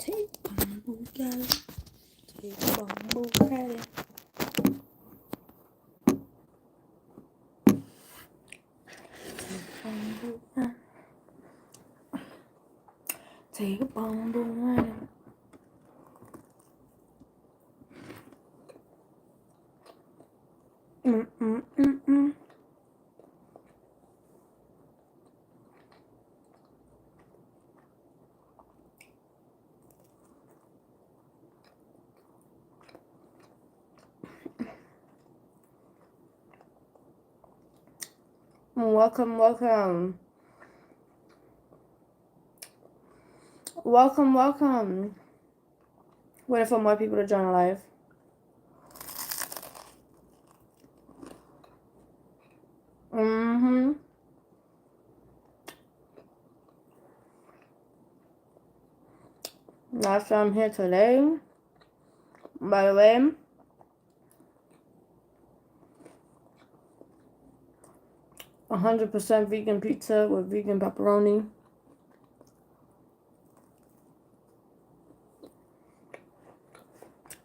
Take bamboo, girl. Take bamboo, girl. Take bamboo, girl. Welcome, welcome. Welcome, welcome. Waiting for more people to join the live. That's why I'm here today. By the way, %100% vegan pizza with vegan pepperoni.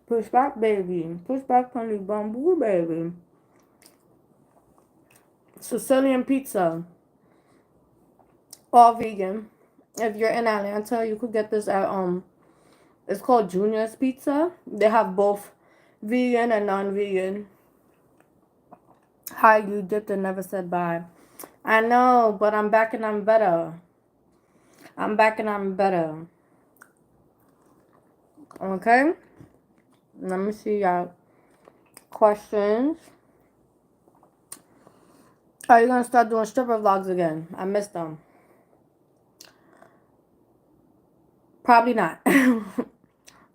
Push back, baby. Push back from the bamboo, baby. Sicilian pizza. All vegan. If you're in Atlanta, you could get this at it's called Junior's Pizza. They have both vegan and non-vegan. Hi, you dipped and never said bye. I know, but I'm back and I'm better. I'm back and I'm better. Okay? Let me see y'all questions. Are you gonna start doing stripper vlogs again? I missed them. Probably not.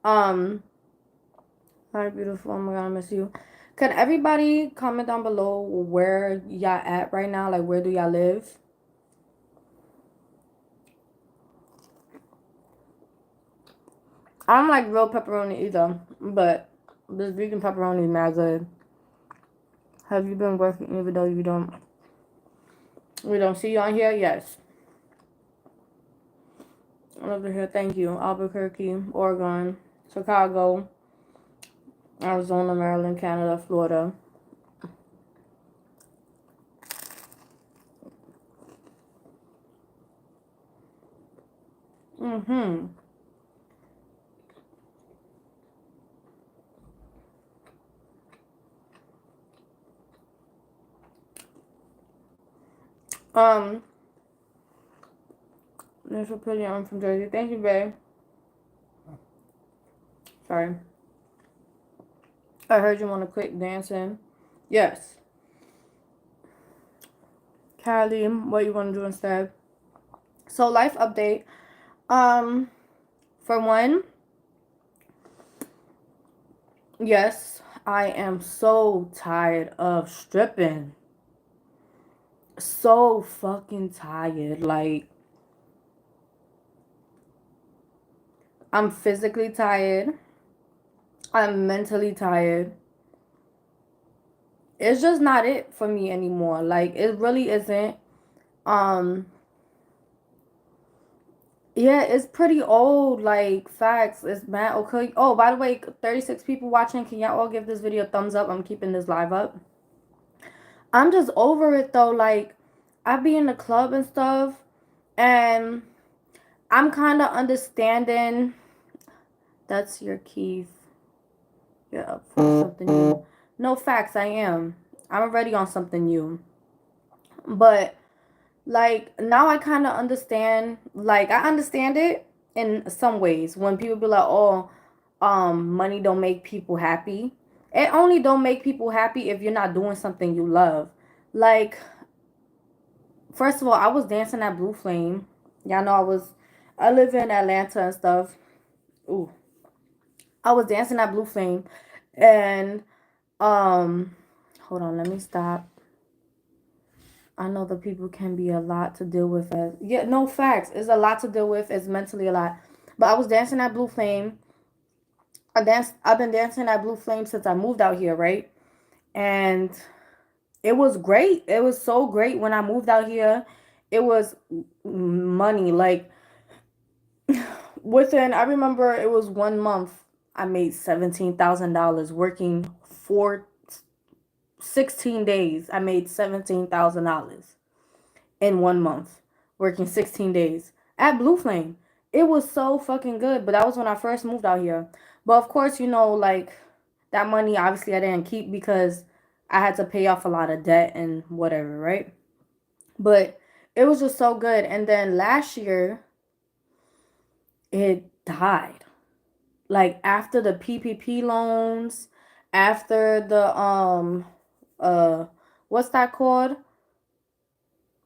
Hi, beautiful. Oh my god, I miss you. Can everybody comment down below where y'all at right now? Like, where do y'all live? I don't like real pepperoni either, but this vegan pepperoni is mad good. Have you been working even though we don't see you on here? Yes. Over here, thank you. Albuquerque, Oregon, Chicago, Arizona, Maryland, Canada, Florida. Thanks for putting on from Jersey. Thank you, babe. Sorry. I heard you want to quit dancing. Yes. Callie, what you want to do instead? So, life update. For one, yes, I am so tired of stripping. So fucking tired. Like, I'm physically tired. I'm mentally tired. It's just not it for me anymore. Like, it really isn't. Yeah, it's pretty old. Like, facts. It's mad. Okay. Oh, by the way, 36 people watching. Can y'all all give this video a thumbs up? I'm keeping this live up. I'm just over it though. Like, I be in the club and stuff, and I'm kind of understanding. That's your key. You're up for something new. No, facts, I am. I'm already on something new. But, like, now I kind of understand. Like, I understand it in some ways. When people be like, oh, money don't make people happy. It only don't make people happy if you're not doing something you love. Like, first of all, I was dancing at Blue Flame. Y'all know I live in Atlanta and stuff. Ooh. I was dancing at Blue Flame, and hold on, let me stop. I know the people can be a lot to deal with. Yeah, no, facts. It's a lot to deal with. It's mentally a lot. But I was dancing at Blue Flame. I've been dancing at Blue Flame since I moved out here, right? And it was great. It was so great when I moved out here. It was money. Like, Within, I remember it was 1 month, I made $17,000 working for 16 days. I made $17,000 in 1 month, working 16 days at Blue Flame. It was so fucking good, but that was when I first moved out here. But of course, like that money, obviously, I didn't keep because I had to pay off a lot of debt and whatever, right? But it was just so good. And then last year, it died. Like after the PPP loans, after the uh what's that called?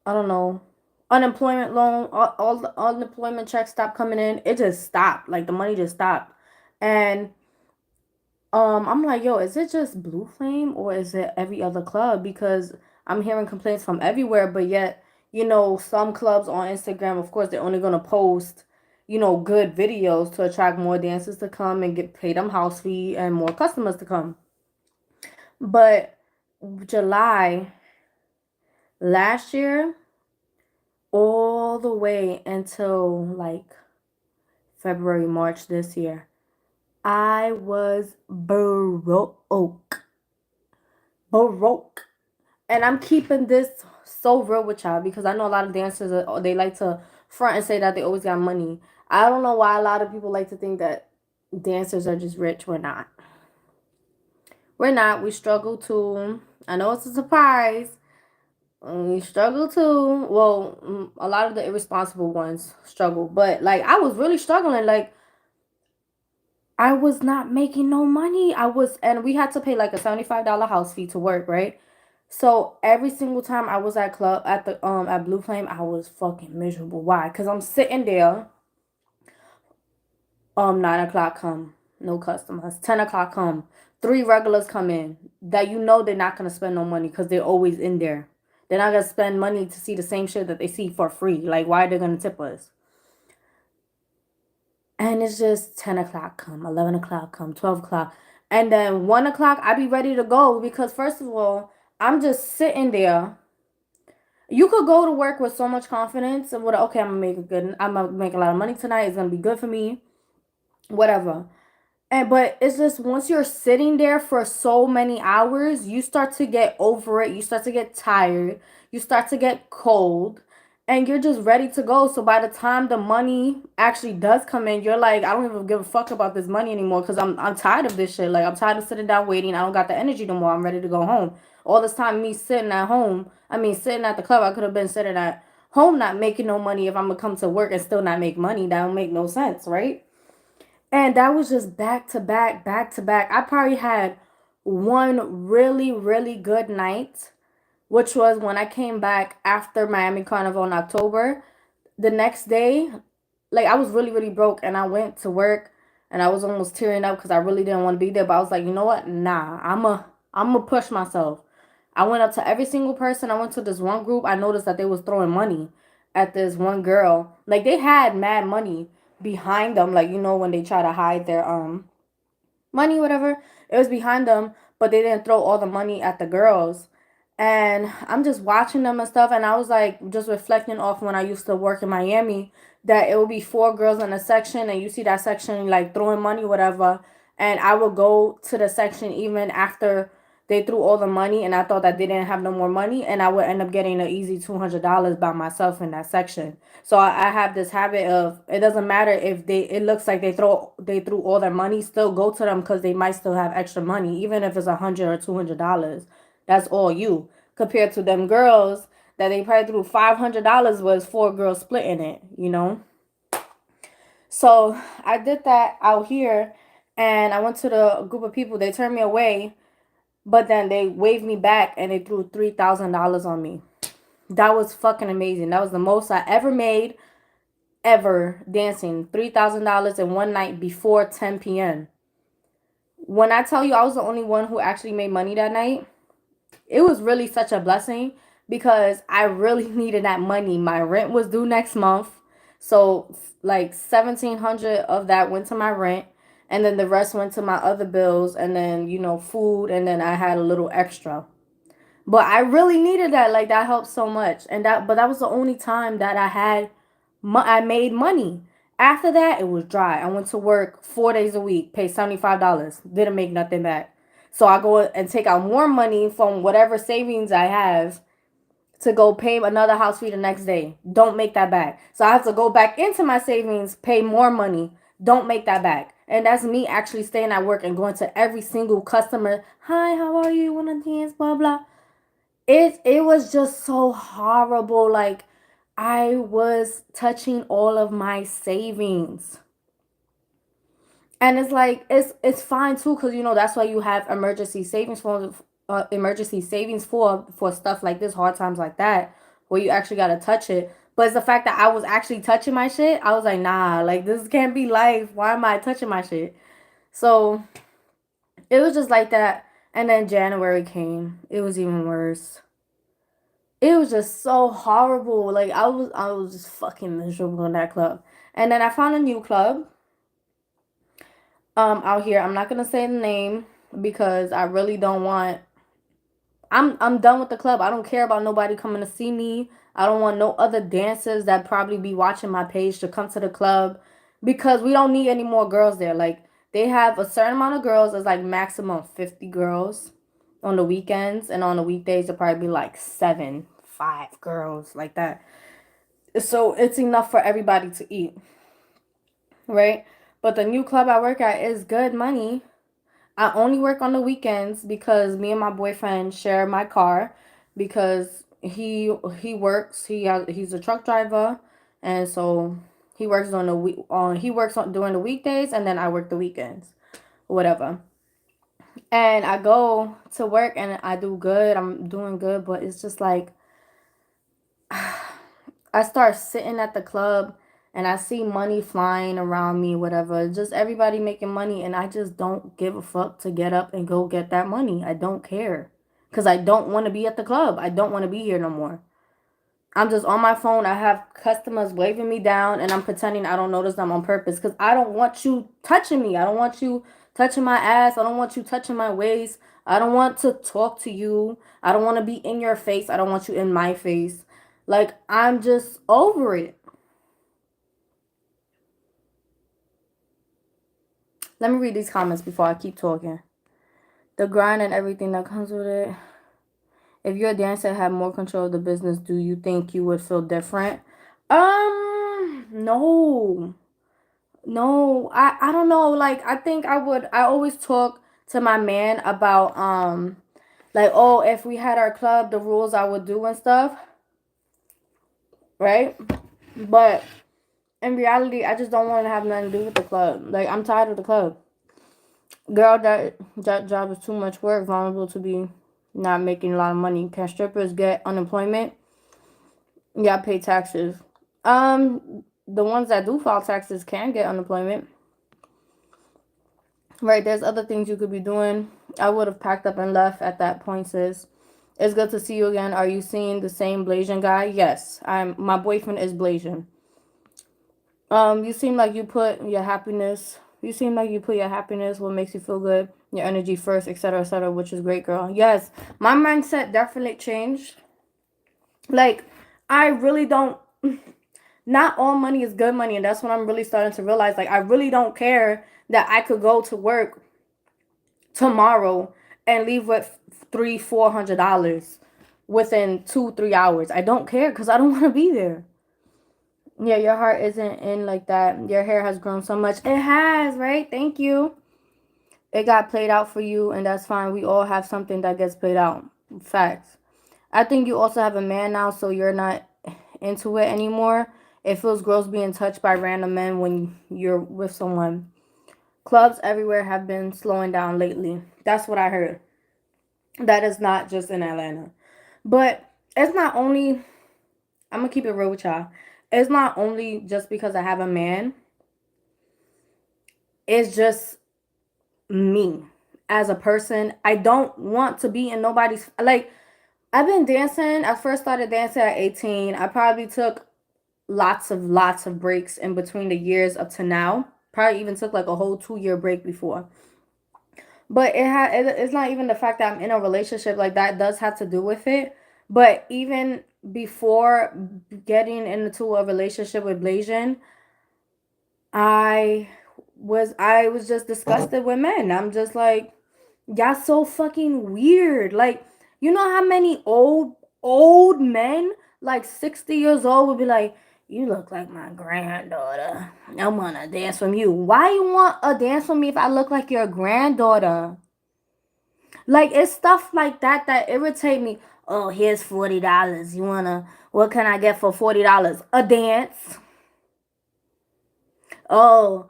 I don't know. Unemployment loan, all the unemployment checks stopped coming in. It just stopped. Like the money just stopped. And I'm like, yo, is it just Blue Flame or is it every other club? Because I'm hearing complaints from everywhere, but yet, some clubs on Instagram, of course, they're only gonna post, good videos to attract more dancers to come and get pay them house fee and more customers to come. But July last year, all the way until like February, March this year, I was broke. Broke. And I'm keeping this so real with y'all because I know a lot of dancers, they like to front and say that they always got money. I don't know why a lot of people like to think that dancers are just rich. We're not. We're not. We struggle too. I know it's a surprise. We struggle too. Well, a lot of the irresponsible ones struggle. But, like, I was really struggling. Like, I was not making no money. And we had to pay like a $75 house fee to work, right? So every single time I was at Blue Flame, I was fucking miserable. Why? Because I'm sitting there. 9 o'clock come, no customers. 10 o'clock come, three regulars come in that they're not gonna spend no money because they're always in there. They're not gonna spend money to see the same shit that they see for free. Like, why are they gonna tip us? And it's just 10 o'clock come, 11 o'clock come, 12 o'clock, and then 1 o'clock I be ready to go because first of all I'm just sitting there. You could go to work with so much confidence and okay, I'm gonna make a lot of money tonight. It's gonna be good for me, whatever. But it's just once you're sitting there for so many hours, you start to get over it. You start to get tired. You start to get cold. And you're just ready to go. So by the time the money actually does come in, you're like, I don't even give a fuck about this money anymore because I'm tired of this shit. Like, I'm tired of sitting down waiting. I don't got the energy no more. I'm ready to go home. All this time me sitting at home, sitting at the club, I could have been sitting at home not making no money if I'm going to come to work and still not make money. That don't make no sense, right? And that was just back to back, back to back. I probably had one really, really good night, which was when I came back after Miami Carnival in October. The next day, like, I was really, really broke and I went to work and I was almost tearing up because I really didn't want to be there. But I was like, you know what? Nah, I'm a push myself. I went up to every single person. I went to this one group. I noticed that they was throwing money at this one girl. Like, they had mad money behind them. Like, when they try to hide their money, whatever. It was behind them, but they didn't throw all the money at the girls. And I'm just watching them and stuff, and I was like just reflecting off when I used to work in Miami that it would be four girls in a section, and you see that section like throwing money, whatever. And I would go to the section even after they threw all the money, and I thought that they didn't have no more money, and I would end up getting an easy $200 by myself in that section. So I have this habit of it doesn't matter if it looks like they threw all their money, still go to them because they might still have extra money, even if it's $100 or $200. That's all you compared to them girls that they probably threw $500 was four girls splitting it. So I did that out here, and I went to the group of people. They turned me away, but then they waved me back and they threw $3,000 on me. That was fucking amazing. That was the most I ever made ever dancing. $3,000 in one night before 10 p.m. When I tell you I was the only one who actually made money that night, it was really such a blessing because I really needed that money. My rent was due next month. So like 1,700 of that went to my rent, and then the rest went to my other bills, and then food, and then I had a little extra. But I really needed that. Like, that helped so much. But that was the only time that I made money. After that, it was dry. I went to work 4 days a week, paid $75, didn't make nothing back. So I go and take out more money from whatever savings I have to go pay another house fee the next day. Don't make that back. So I have to go back into my savings, pay more money. Don't make that back. And that's me actually staying at work and going to every single customer. Hi, how are you? Wanna dance? Blah blah. It was just so horrible. Like I was touching all of my savings. And it's like it's fine too, because you know that's why you have emergency savings for stuff like this, hard times like that, where you actually gotta touch it. But it's the fact that I was actually touching my shit. I was like, nah, like this can't be life. Why am I touching my shit? So it was just like that. And then January came. It was even worse. It was just so horrible. Like I was just fucking miserable in that club. And then I found a new club out here. I'm not gonna say the name because I really don't want. I'm done with the club. I don't care about nobody coming to see me. I don't want no other dancers that probably be watching my page to come to the club because we don't need any more girls there. Like they have a certain amount of girls. It's like maximum 50 girls on the weekends, and on the weekdays it'll probably be like 5 girls like that. So it's enough for everybody to eat, right? But the new club I work at is good money. I only work on the weekends because me and my boyfriend share my car because he works. He's a truck driver, and so he works on the week on he works on during the weekdays, and then I work the weekends, whatever. And I go to work and I do good. I'm doing good, but it's just like I start sitting at the club and I see money flying around me, whatever. Just everybody making money, and I just don't give a fuck to get up and go get that money. I don't care. Because I don't want to be at the club. I don't want to be here no more. I'm just on my phone. I have customers waving me down, and I'm pretending I don't notice them on purpose because I don't want you touching me. I don't want you touching my ass. I don't want you touching my waist. I don't want to talk to you. I don't want to be in your face. I don't want you in my face. Like, I'm just over it. Let me read these comments before I keep talking. The grind and everything that comes with it. If your dancer had more control of the business, do you think you would feel different? No. No. I don't know. Like, I think I always talk to my man about like, oh, if we had our club, the rules I would do and stuff. Right? But in reality, I just don't want to have nothing to do with the club. Like, I'm tired of the club. Girl, that job is too much work, vulnerable to be not making a lot of money. Can strippers get unemployment? Yeah, pay taxes. The ones that do file taxes can get unemployment. Right, there's other things you could be doing. I would have packed up and left at that point, sis. It's good to see you again. Are you seeing the same Blasian guy? Yes, my boyfriend is Blasian. You seem like you put your happiness. What makes you feel good, your energy first, etc., which is great, girl. Yes, my mindset definitely changed. Like, I really don't. Not all money is good money, and that's what I'm really starting to realize. Like, I really don't care that I could go to work tomorrow and leave with $300-$400 within 2-3 hours. I don't care because I don't want to be there. Yeah, your heart isn't in like that. Your hair has grown so much. It has, right? Thank you. It got played out for you, and that's fine. We all have something that gets played out. Facts. I think you also have a man now, so you're not into it anymore. It feels gross being touched by random men when you're with someone. Clubs everywhere have been slowing down lately. That's what I heard. That is not just in Atlanta. But it's not only, I'm going to keep it real with y'all. It's not only just because I have a man. It's just me as a person. I don't want to be in nobody's, like, I've been dancing. I first started dancing at 18. I probably took lots of breaks in between the years up to now. Probably even took like a whole 2-year break before. But it's not even the fact that I'm in a relationship. Like, that does have to do with it. But even before getting into a relationship with Blasian, I I was just disgusted with men. I'm just like, y'all so fucking weird. Like, you know how many old men, like 60 years old, would be like, you look like my granddaughter. I wanna dance from you. Why you want a dance from me if I look like your granddaughter? Like, it's stuff like that that irritate me. Oh, here's $40. You wanna? What can I get for $40? A dance. Oh,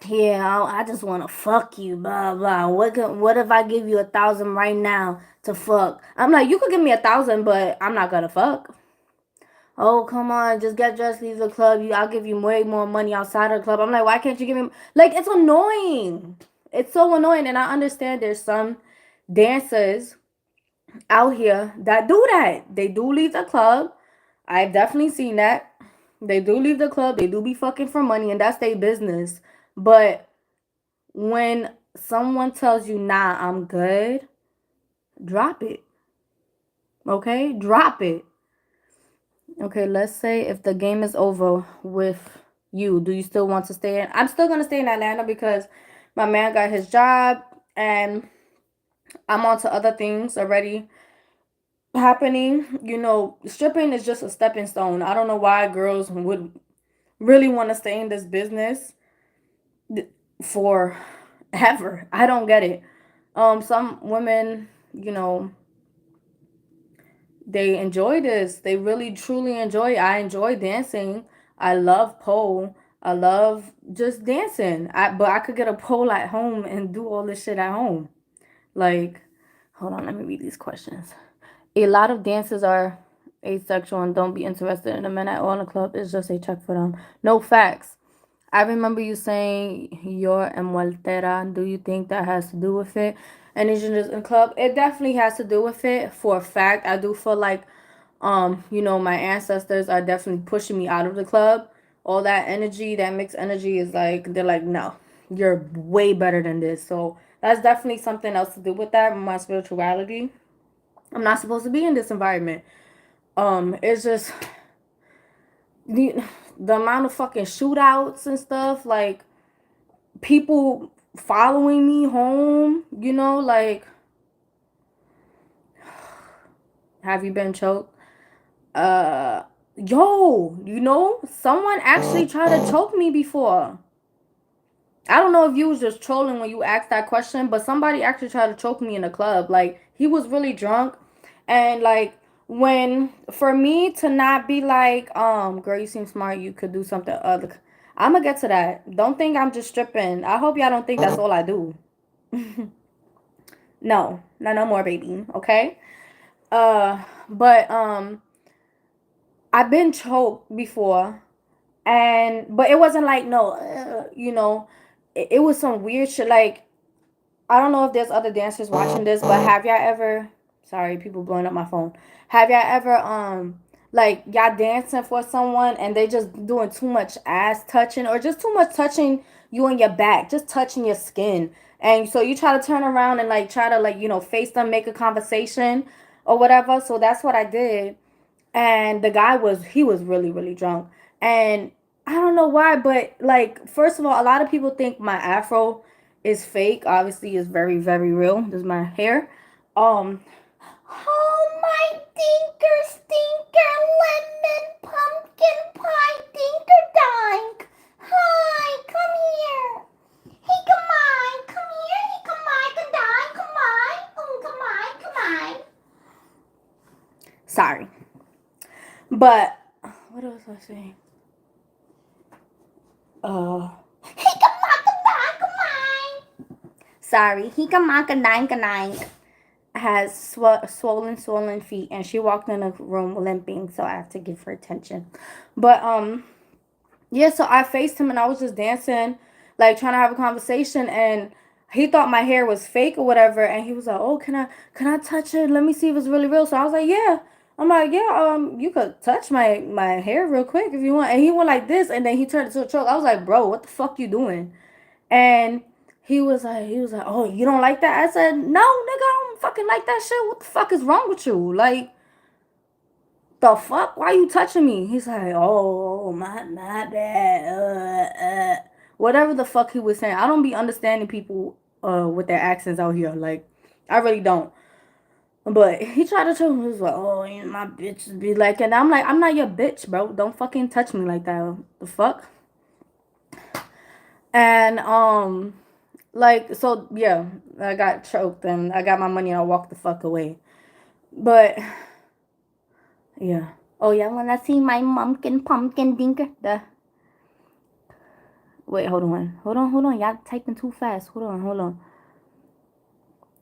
yeah, I just want to fuck you, blah blah. What if I give you 1,000 right now to fuck? I'm like, you could give me 1,000, but I'm not gonna fuck. Oh, come on, just get dressed, leave the club. I'll give you way more money outside of the club. I'm like, why can't you give me? Like, it's annoying. It's so annoying, and I understand there's some dancers out here that do that. They do leave the club. I've definitely seen that. They do leave the club. They do be fucking for money, and that's their business. But when someone tells you, nah, I'm good, drop it. Okay? Drop it. Okay, let's say if the game is over with you, do you still want to stay in? I'm still going to stay in Atlanta because my man got his job and I'm on to other things already happening. You know, stripping is just a stepping stone. I don't know why girls would really want to stay in this business for ever. I don't get it. Some women, you know, they enjoy this. They really truly enjoy it. I enjoy dancing. I love pole. I love just dancing. But I could get a pole at home and do all this shit at home. Like, hold on, let me read these questions. A lot of dancers are asexual and don't be interested in the men at all in the club. It's just a check for them. No facts. I remember you saying you're envueltera. Do you think that has to do with it? And Asian is in club. It definitely has to do with it. For a fact, I do feel like, my ancestors are definitely pushing me out of the club. All that energy, that mixed energy, is like they're like, no, you're way better than this. So that's definitely something else to do with that. My spirituality. I'm not supposed to be in this environment. It's just the amount of fucking shootouts and stuff, like people following me home, like, have you been choked? Uh, yo, someone actually tried to choke me before. I don't know if you was just trolling when you asked that question, but somebody actually tried to choke me in a club. Like, he was really drunk. And, like, for me to not be like, girl, you seem smart, you could do something other. I'm gonna get to that. Don't think I'm just stripping. I hope y'all don't think that's all I do. No more, baby. Okay? But, I've been choked before. But it wasn't like, no, it was some weird shit. Like, I don't know if there's other dancers watching this, but have y'all ever, sorry, people blowing up my phone. Have y'all ever, like, y'all dancing for someone and they just doing too much ass touching or just too much touching you on your back, just touching your skin. And so you try to turn around and, like, try to, like, face them, make a conversation or whatever. So that's what I did. And the guy he was really, really drunk. And I don't know why, but, like, first of all, a lot of people think my afro is fake. Obviously, it's very, very real. This is my hair. Oh, my dinker stinker lemon pumpkin pie dinker dink. Hi, come here. Hey, come on, come here. Hey, come on, come on. Oh, come on. Sorry. But what else was I saying? He can come on. Sorry, he can has swollen feet, and she walked in the room limping, so I have to give her attention. But yeah, so I faced him and I was just dancing, like trying to have a conversation, and he thought my hair was fake or whatever, and he was like, "Oh, can I touch it? Let me see if it's really real." So I was like, "Yeah." I'm like, "Yeah, you could touch my hair real quick if you want." And he went like this, and then he turned into a choke. I was like, "Bro, what the fuck you doing?" And he was like, "Oh, you don't like that?" I said, "No, nigga, I don't fucking like that shit. What the fuck is wrong with you?" Like, the fuck? Why you touching me? He's like, oh, my bad. Whatever the fuck he was saying. I don't be understanding people with their accents out here. Like, I really don't. But he tried to tell me, he was like, oh, you know, my bitch be like, and I'm like, I'm not your bitch, bro. Don't fucking touch me like that. The fuck? And, like, so, yeah, I got choked and I got my money and I walked the fuck away. But, yeah. Oh, yeah, when I see my pumpkin dinker. Wait, hold on. Hold on. Y'all typing too fast. Hold on.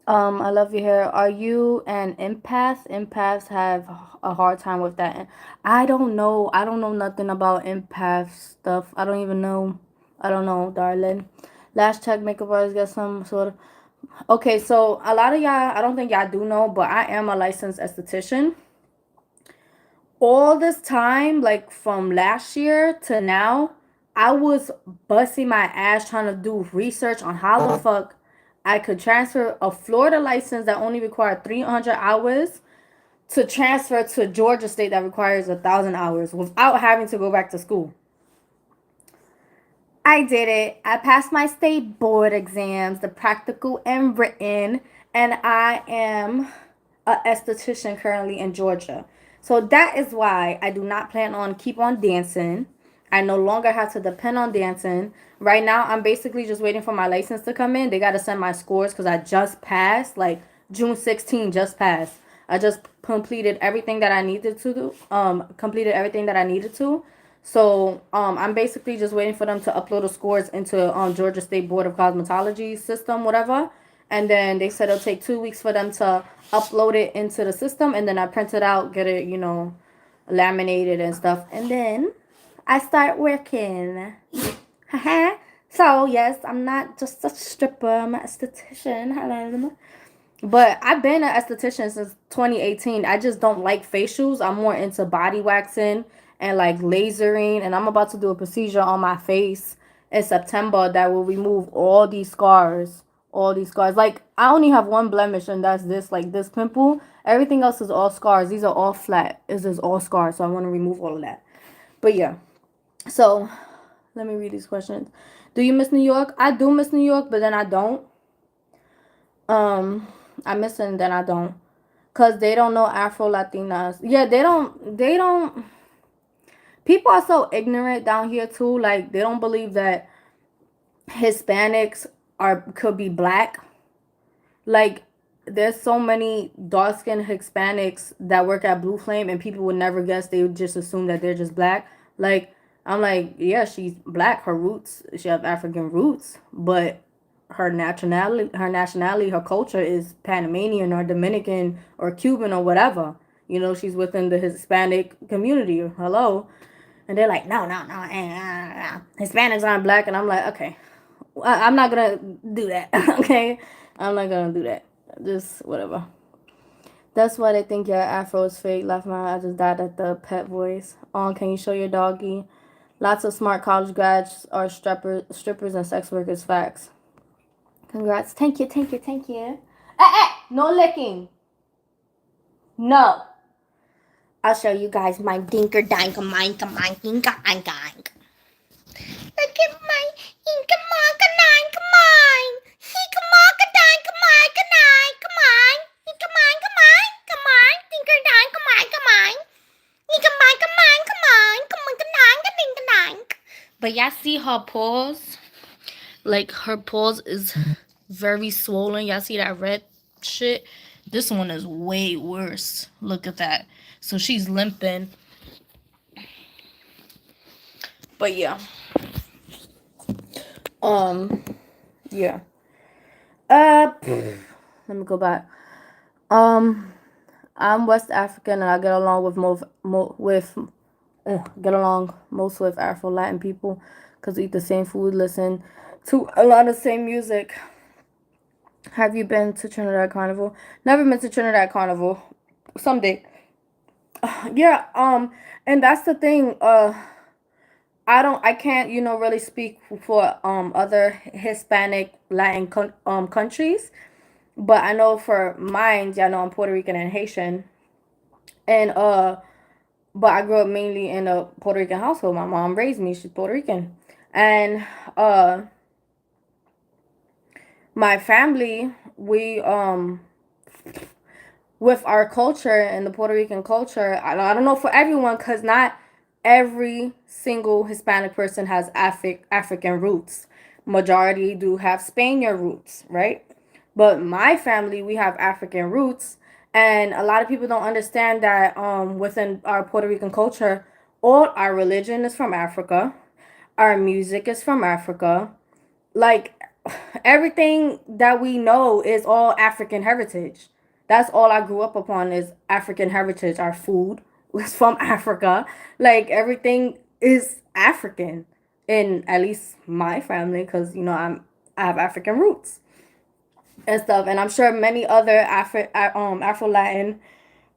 I love your hair. Are you an empath? Empaths have a hard time with that. I don't know. I don't know nothing about empath stuff. I don't even know. I don't know, darling. Last check, makeup artist get some sort of. Okay, so a lot of y'all, I don't think y'all do know, but I am a licensed esthetician. All this time, like from last year to now, I was busting my ass trying to do research on how the fuck I could transfer a Florida license that only required 300 hours to transfer to Georgia State that requires 1,000 hours without having to go back to school. I did it. I passed my state board exams, the practical and written, and I am a esthetician currently in Georgia. So that is why I do not plan on keep on dancing. I no longer have to depend on dancing. Right now, I'm basically just waiting for my license to come in. They got to send my scores because I just passed, like June 16 just passed. I just completed everything that I needed to do. Completed everything that I needed to. So I'm basically just waiting for them to upload the scores into Georgia State Board of Cosmetology system, whatever. And then they said it'll take 2 weeks for them to upload it into the system, and then I print it out, get it, laminated and stuff, and then I start working. So yes, I'm not just a stripper, I'm an esthetician. Hello. But I've been an esthetician since 2018. I just don't like facials. I'm more into body waxing and like lasering. And I'm about to do a procedure on my face in September that will remove all these scars. All these scars. Like, I only have one blemish, and that's this, like this pimple. Everything else is all scars. These are all flat. It's just all scars. So I want to remove all of that. But yeah. So let me read these questions. Do you miss New York? I do miss New York, but then I don't. I miss it and then I don't. Cause they don't know Afro Latinas. Yeah, they don't people are so ignorant down here too. Like, they don't believe that Hispanics could be black. Like, there's so many dark skinned Hispanics that work at Blue Flame and people would never guess. They would just assume that they're just black. Like, I'm like, yeah, she's black. Her roots, she have African roots, but her nationality, her culture is Panamanian or Dominican or Cuban or whatever. She's within the Hispanic community. Hello. And they're like, no, no, no, Hispanics aren't black. And I'm like, okay, I'm not gonna do that. Okay, I'm not gonna do that. Just whatever. That's why they think your afro is fake. Laugh my, I just died at the pet voice. Can you show your doggy? Lots of smart college grads are strippers and sex workers. Facts. Congrats. Thank you, thank you, thank you. No licking. No. I'll show you guys my dinker dinker minka mine dinker dinker. Look at my inka monka nine come on. Hika monka dinker minka nine come on. Inka mine come on. Dinker dinker mine come on. Inka mine come on. Come on dinker dinker dinker. But y'all see her paws? Like, her paws is very swollen. Y'all see that red shit? This one is way worse. Look at that. So she's limping. But yeah. Yeah. Let me go back. I'm West African and I get along most with Afro Latin people because we eat the same food, listen to a lot of the same music. Have you been to Trinidad Carnival? Never been to Trinidad Carnival. Someday. Yeah, and that's the thing. I can't, really speak for other Hispanic Latin countries, but I know for mine, y'all know I'm Puerto Rican and Haitian, and but I grew up mainly in a Puerto Rican household. My mom raised me. She's Puerto Rican. And my family, we with our culture and the Puerto Rican culture, I don't know for everyone, because not every single Hispanic person has African roots. Majority do have Spaniard roots, right? But my family, we have African roots, and a lot of people don't understand that within our Puerto Rican culture, all our religion is from Africa, our music is from Africa, like everything that we know is all African heritage. That's all I grew up upon is African heritage. Our food was from Africa. Like everything is African in at least my family, because I have African roots and stuff, and I'm sure many other Afro Latin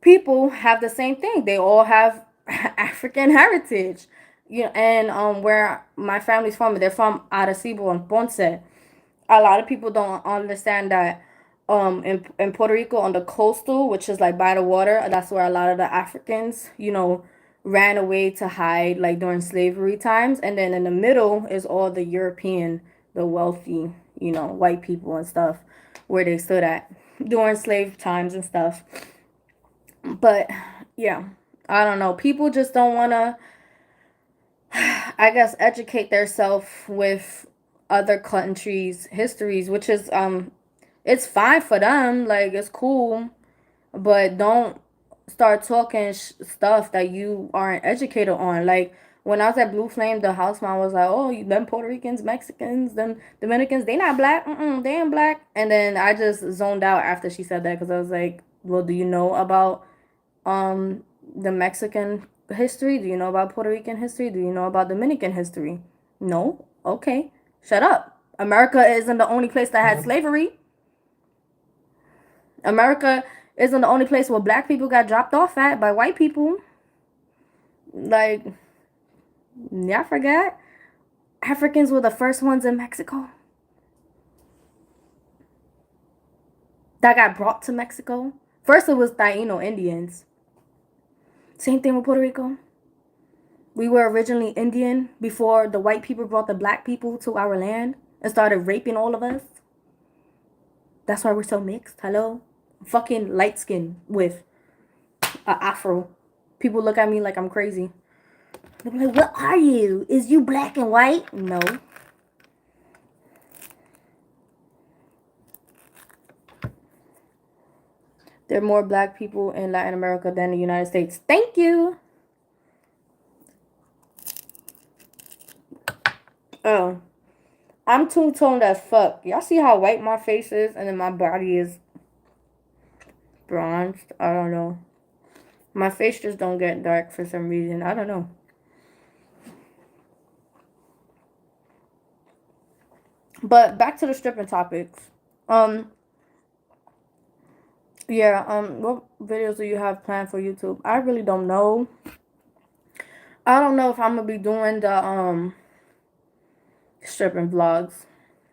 people have the same thing. They all have African heritage. And where my family's from, they're from Arecibo and Ponce. A lot of people don't understand that in Puerto Rico on the coastal, which is like by the water, that's where a lot of the Africans, ran away to hide like during slavery times. And then in the middle is all the European, the wealthy, white people and stuff, where they stood at during slave times and stuff. But yeah, I don't know. People just don't want to, I guess, educate themselves with other countries' histories, which is it's fine for them, like it's cool, but don't start talking stuff that you aren't educated on. Like when I was at Blue Flame, the house mom was like, "Oh, them Puerto Ricans, Mexicans, them Dominicans, they not black. They ain't black." And then I just zoned out after she said that, because I was like, "Well, do you know about um the Mexican history? Do you know about Puerto Rican history? Do you know about Dominican history?" No. Okay. Shut up. America isn't the only place that had slavery. America isn't the only place where black people got dropped off at by white people. Like, y'all forgot? Africans were the first ones in Mexico that got brought to Mexico. First, it was Taino Indians. Same thing with Puerto Rico. We were originally Indian before the white people brought the black people to our land and started raping all of us. That's why we're so mixed. Hello? Fucking light skin with a afro. People look at me like I'm crazy. They're like, "What are you? Is you black and white?" No. There are more black people in Latin America than the United States. Thank you. Oh, I'm two-toned as fuck. Y'all see how white my face is, and then my body is bronzed? I don't know. My face just don't get dark for some reason. I don't know. But back to the stripping topics. Um, yeah. What videos do you have planned for YouTube? I really don't know. I don't know if I'm gonna be doing the stripping vlogs,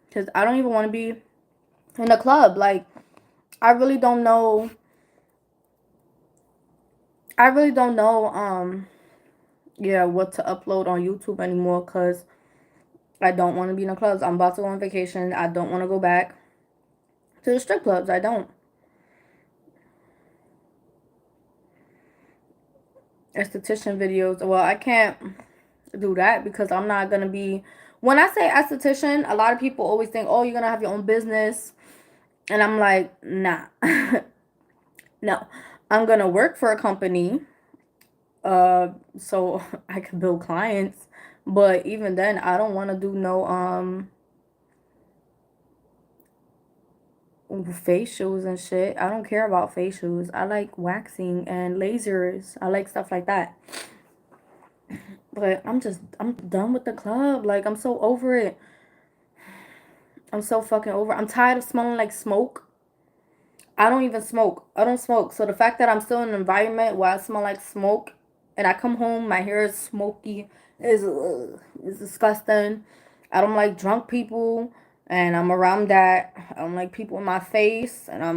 because I don't even want to be in a club. Like, I really don't know. I really don't know. Yeah, what to upload on YouTube anymore, because I don't want to be in the clubs. I'm about to go on vacation. I don't want to go back to the strip clubs. I don't. Esthetician videos. Well, I can't do that because I'm not gonna be. When I say esthetician, a lot of people always think, "Oh, you're gonna have your own business," and I'm like, nah, no. I'm gonna work for a company, so I can build clients. But even then, I don't want to do no facials and shit. I don't care about facials. I like waxing and lasers. I like stuff like that. But I'm done with the club. Like, I'm so over it. I'm so fucking over it. I'm tired of smelling like smoke. I don't even smoke. I don't smoke. So the fact that I'm still in an environment where I smell like smoke and I come home, my hair is smoky, is disgusting. I don't like drunk people, and I'm around that. I don't like people in my face, and I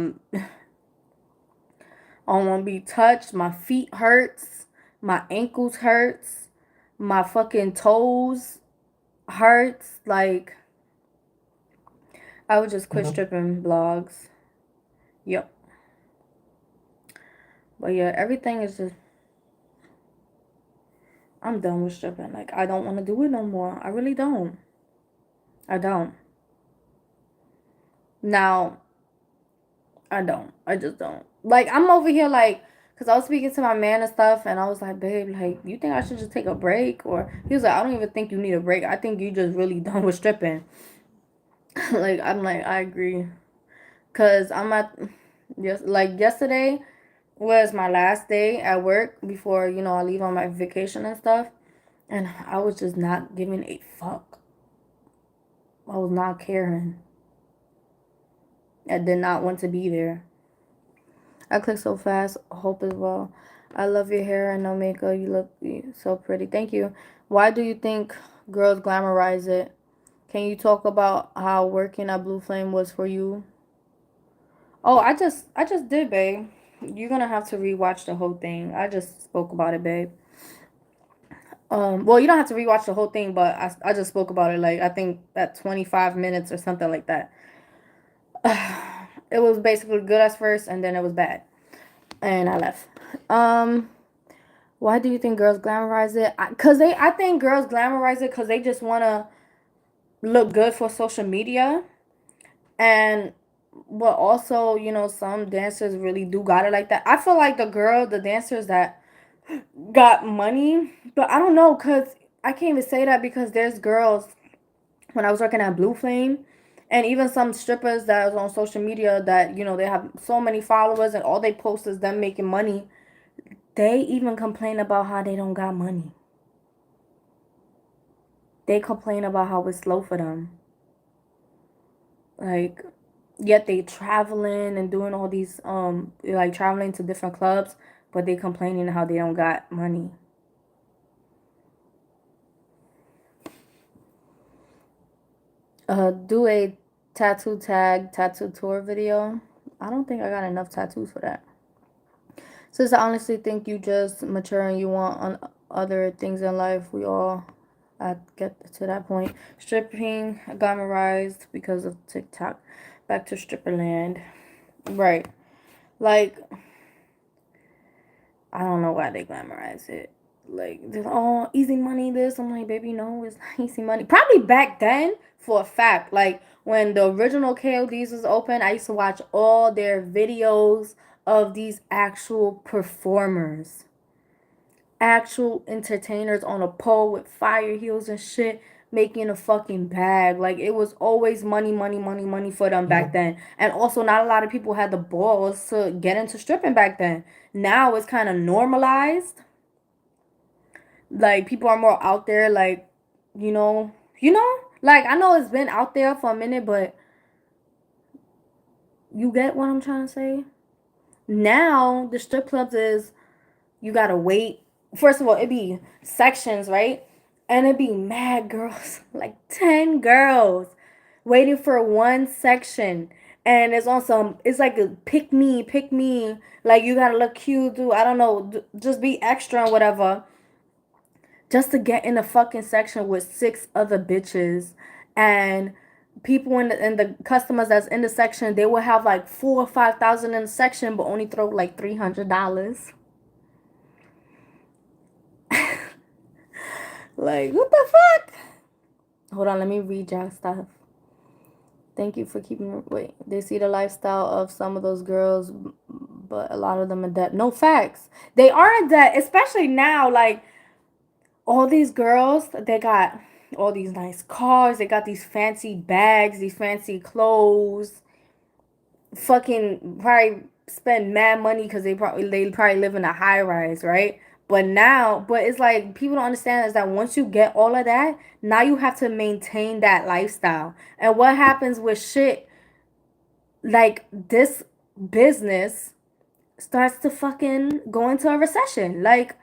don't want to be touched. My feet hurts. My ankles hurts. My fucking toes hurts. Like, I would just quit stripping blogs. Yep. But yeah, everything is just... I'm done with stripping. Like, I don't want to do it no more. I really don't. I don't. Now, I don't. I just don't. Like, I'm over here, like, because I was speaking to my man and stuff, and I was like, babe, like, you think I should just take a break? Or he was like, I don't even think you need a break. I think you just really done with stripping. Like, I'm like, I agree. Because I'm at, yes, like, yesterday was my last day at work before, you know, I leave on my vacation and stuff. And I was just not giving a fuck. I was not caring. I did not want to be there. I click so fast. Hope as well. I love your hair and no makeup. You look so pretty. Thank you. Why do you think girls glamorize it? Can you talk about how working at Blue Flame was for you? Oh, I just did, babe. You're gonna have to rewatch the whole thing. I just spoke about it, babe. Well, you don't have to rewatch the whole thing, but I just spoke about it, like, I think at 25 minutes or something like that. It was basically good at first, and then it was bad, and I left. Why do you think girls glamorize it? I think girls glamorize it because they just want to look good for social media, and but also, you know, some dancers really do got it like that. I feel like the dancers that got money, but I don't know, because I can't even say that because there's girls when I was working at Blue Flame, and even some strippers that was on social media that, you know, they have so many followers and all they post is them making money. They even complain about how they don't got money. They complain about how it's slow for them. Like, yet they traveling and doing all these like traveling to different clubs, but they complaining how they don't got money. Do a tattoo tour video. I don't think I got enough tattoos for that. Since I honestly think you just mature and you want on other things in life, we all get to that point. Stripping glamorized because of TikTok. Back to stripperland. Right. Like, I don't know why they glamorize it. Like, oh, easy money, this. I'm like, baby, no, it's not easy money. Probably back then, for a fact. Like, when the original KODs was open, I used to watch all their videos of these actual performers. Actual entertainers on a pole with fire heels and shit, making a fucking bag. Like, it was always money, money, money, money for them back then. And also, not a lot of people had the balls to get into stripping back then. Now it's kind of normalized. Like, people are more out there, like, you know, like, I know it's been out there for a minute, but you get what I'm trying to say? Now the strip clubs is, you gotta wait. First of all, it be sections, right? And it be mad girls, like 10 girls waiting for one section. And it's on some, it's like a pick me, pick me. Like, you gotta look cute, do, I don't know, just be extra and whatever. Just to get in the fucking section with 6 other bitches. And people in the customers that's in the section, they will have like 4 or 5,000 in the section, but only throw like $300. Like, what the fuck? Hold on, let me read y'all stuff. Thank you for keeping... Wait, they see the lifestyle of some of those girls, but a lot of them in debt. No, facts. They are in debt, especially now. Like, all these girls, they got all these nice cars. They got these fancy bags, these fancy clothes. Fucking probably spend mad money because they probably live in a high rise, right? But it's like, people don't understand is that once you get all of that, now you have to maintain that lifestyle. And what happens with shit like this, business starts to fucking go into a recession. Like,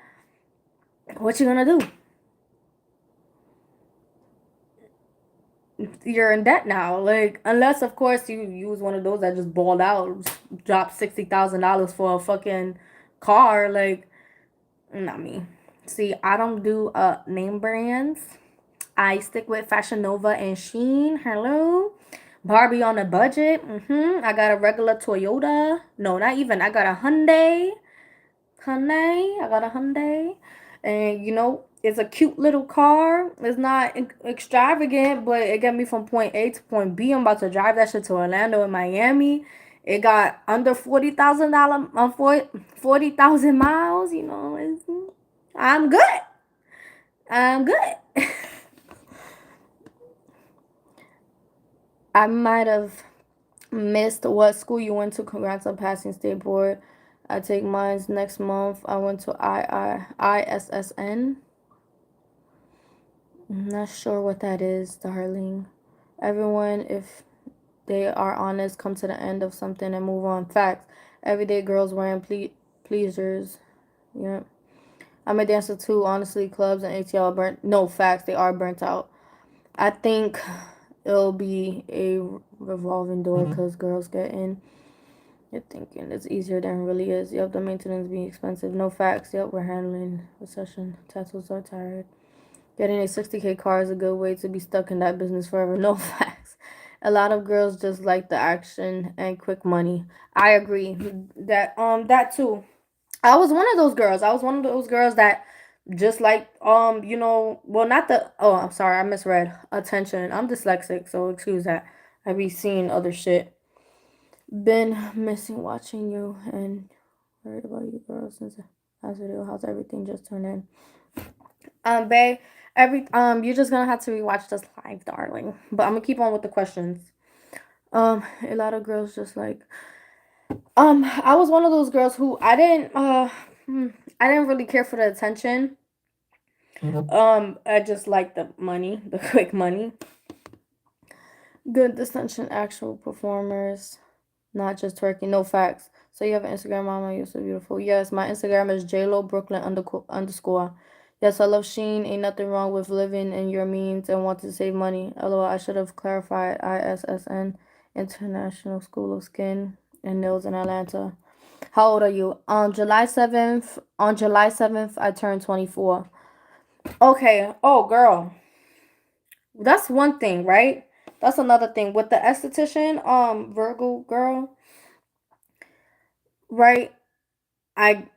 what you gonna do? You're in debt now. Like, unless of course you was one of those that just balled out, dropped $60,000 for a fucking car. Like, Not me. See, I don't do name brands. I stick with Fashion Nova and Sheen. Hello. Barbie on a budget. I got a regular Toyota. No, not even. I got a Hyundai. Hyundai. I got a Hyundai. And it's a cute little car. It's not extravagant, but it got me from point A to point B. I'm about to drive that shit to Orlando and Miami. It got under $40,000 on 40,000 miles. I'm good. I'm good. I might have missed what school you went to. Congrats on passing state board. I take mine next month. I went to ISSN. I'm not sure what that is, darling. Everyone, if they are honest, come to the end of something and move on. Facts. Everyday girls wearing pleasers. Yeah. I'm a dancer too. Honestly, clubs and ATL are burnt. No, facts. They are burnt out. I think it'll be a revolving door because girls get in. You're thinking it's easier than it really is. Yep, the maintenance being expensive. No facts. Yep, we're handling recession. Tattoos are tired. Getting a 60K car is a good way to be stuck in that business forever. No facts. A lot of girls just like the action and quick money. I agree. That too. I was one of those girls. I was one of those girls that just like well, not the oh, I'm sorry, I misread. Attention. I'm dyslexic, so excuse that. I be seeing other shit. Been missing watching you and worried about you girls since the last video. How's everything just turned in? Babe, you're just gonna have to rewatch this live, darling. But I'm gonna keep on with the questions. A lot of girls just like I was one of those girls who I didn't really care for the attention. I just like the money, the quick money. Good distinction, actual performers, not just twerking. No facts. So you have an Instagram, mama. You're so beautiful. Yes, my Instagram is JLo Brooklyn underscore. Yes, I love Sheen. Ain't nothing wrong with living in your means and want to save money. LOL, I should have clarified. ISSN, International School of Skin and Nails in Atlanta. How old are you? On July 7th, I turned 24. Okay. Oh, girl. That's one thing, right? That's another thing. With the esthetician, Virgo girl, right? I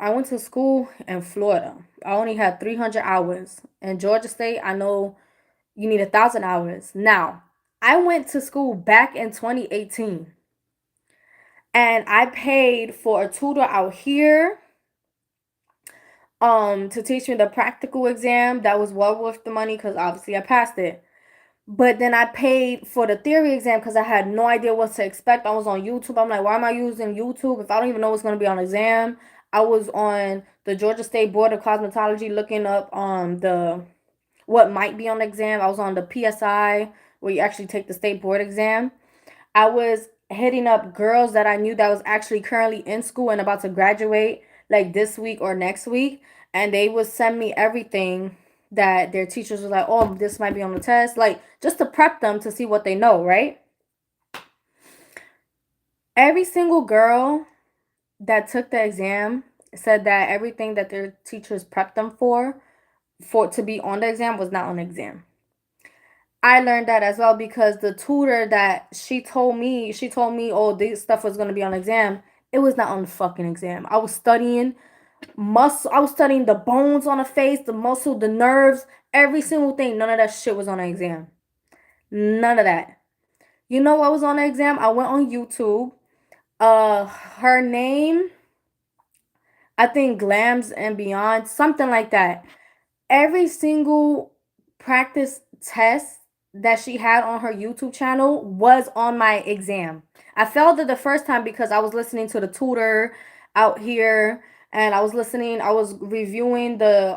went to school in Florida. I only had 300 hours. In Georgia State, I know you need 1,000 hours. Now, I went to school back in 2018. And I paid for a tutor out here to teach me the practical exam. That was well worth the money because obviously I passed it. But then I paid for the theory exam because I had no idea what to expect. I was on YouTube. I'm like, why am I using YouTube if I don't even know what's going to be on exam? I was on the Georgia State Board of Cosmetology looking up the what might be on the exam. I was on the PSI where you actually take the state board exam. I was hitting up girls that I knew that was actually currently in school and about to graduate like this week or next week, and they would send me everything that their teachers was like, "Oh, this might be on the test," like just to prep them to see what they know, right? Every single girl that took the exam said that everything that their teachers prepped them for to be on the exam was not on the exam. I learned that as well because the tutor that she told me, oh, this stuff was gonna be on exam. It was not on the fucking exam. I was studying muscle. I was studying the bones on the face, the muscle, the nerves, every single thing. None of that shit was on the exam. None of that. You know what was on the exam? I went on YouTube. Her name, I think Glams and Beyond, something like that. Every single practice test that she had on her YouTube channel was on my exam. I failed it the first time because I was listening to the tutor out here and I was reviewing the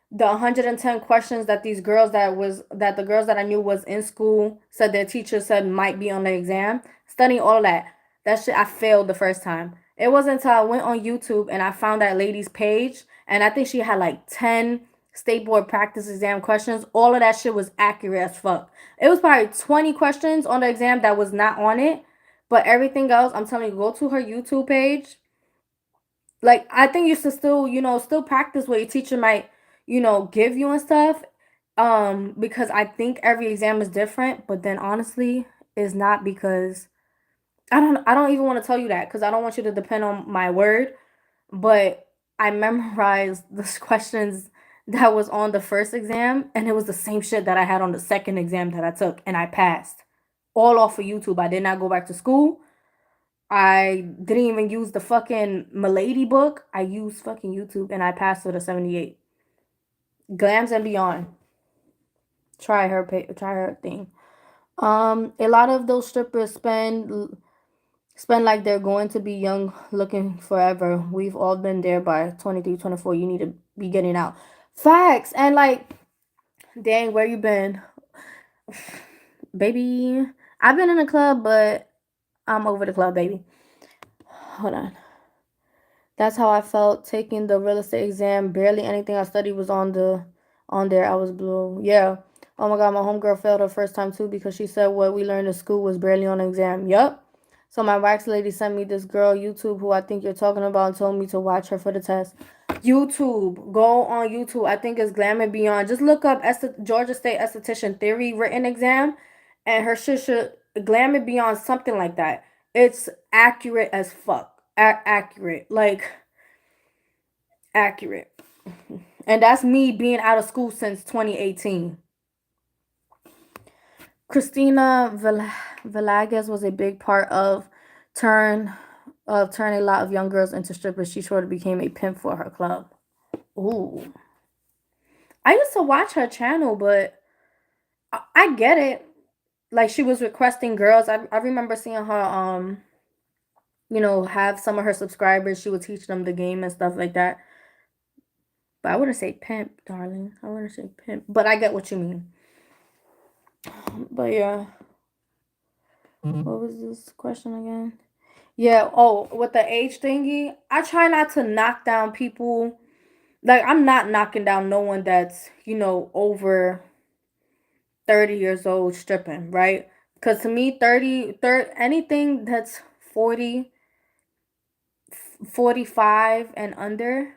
110 questions that the girls that I knew was in school said their teacher said might be on the exam. Studying all of that. That shit I failed the first time. It wasn't until I went on YouTube and I found that lady's page and I think she had like 10 state board practice exam questions. All of that shit was accurate as fuck. It was probably 20 questions on the exam that was not on it, but everything else, I'm telling you, go to her YouTube page Like, I think you should still, still practice what your teacher might, give you and stuff. Because I think every exam is different, but then honestly, it's not, because I don't even want to tell you that, because I don't want you to depend on my word. But I memorized the questions that was on the first exam, and it was the same shit that I had on the second exam that I took, and I passed. All off of YouTube. I did not go back to school. I didn't even use the fucking Milady book. I used fucking YouTube, and I passed with a 78. Glams and beyond. Try her thing. A lot of those strippers spend like they're going to be young looking forever. We've all been there by 23, 24. You need to be getting out. Facts. And like, dang, where you been? Baby, I've been in a club, but I'm over the club, baby. Hold on. That's how I felt taking the real estate exam. Barely anything I studied was on there. I was blue. Yeah. Oh my god, my homegirl failed her first time too because she said what we learned in school was barely on the exam. Yup. So my wax lady sent me this girl YouTube who I think you're talking about and told me to watch her for the test. YouTube. Go on YouTube. I think it's Glam and Beyond. Just look up Georgia State Esthetician Theory written exam, and her shit should Glam and Beyond, something like that. It's accurate as fuck. Accurate. Like, accurate. And that's me being out of school since 2018. Christina Velasquez was a big part of turn turning a lot of young girls into strippers. She sort of became a pimp for her club. Ooh. I used to watch her channel, but I get it. Like, she was requesting girls. I remember seeing her have some of her subscribers. She would teach them the game and stuff like that. But I wouldn't say pimp, darling. I wouldn't say pimp. But I get what you mean. But yeah. What was this question again? Yeah, oh, with the age thingy, I try not to knock down people. Like, I'm not knocking down no one that's, over 30 years old stripping, right? Because to me, 30, anything that's 40, 45 and under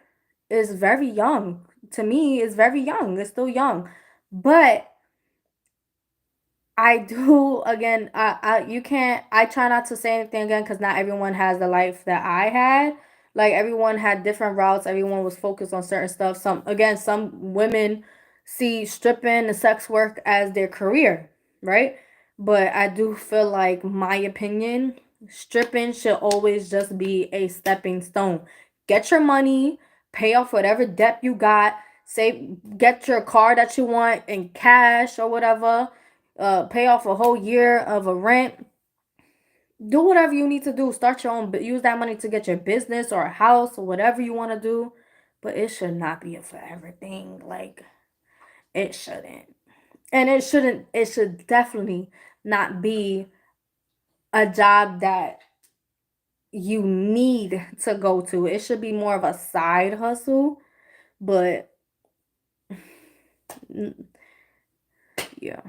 is very young. To me, is very young. It's still young. But I do, again, you can't, I try not to say anything again because not everyone has the life that I had. Like, everyone had different routes. Everyone was focused on certain stuff. Some women see stripping and sex work as their career, right? But I do feel like, my opinion, stripping should always just be a stepping stone. Get your money, pay off whatever debt you got, get your car that you want in cash or whatever, pay off a whole year of a rent. Do whatever you need to do. Start your own, use that money to get your business or a house or whatever you want to do. But it should not be a forever thing. Like, it shouldn't. And it should definitely not be a job that you need to go to. It should be more of a side hustle. But yeah,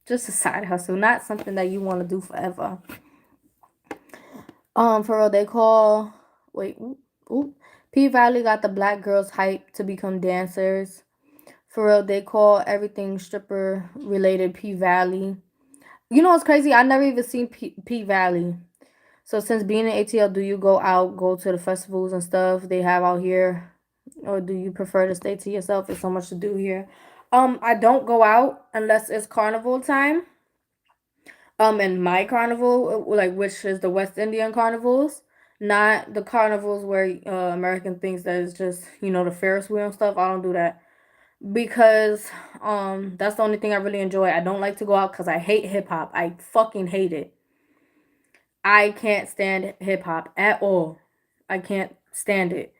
just a side hustle, not something that you want to do forever. For real, they call. Wait, oop. P Valley got the black girls hype to become dancers. For real, they call everything stripper related P Valley. You know what's crazy? I never even seen P Valley. So since being in ATL, do you go to the festivals and stuff they have out here, or do you prefer to stay to yourself? There's so much to do here. I don't go out unless it's carnival time. In my carnival, like, which is the West Indian carnivals, not the carnivals where American thinks that it's just, the Ferris wheel and stuff. I don't do that because that's the only thing I really enjoy. I don't like to go out because I hate hip hop. I fucking hate it. I can't stand hip hop at all. I can't stand it.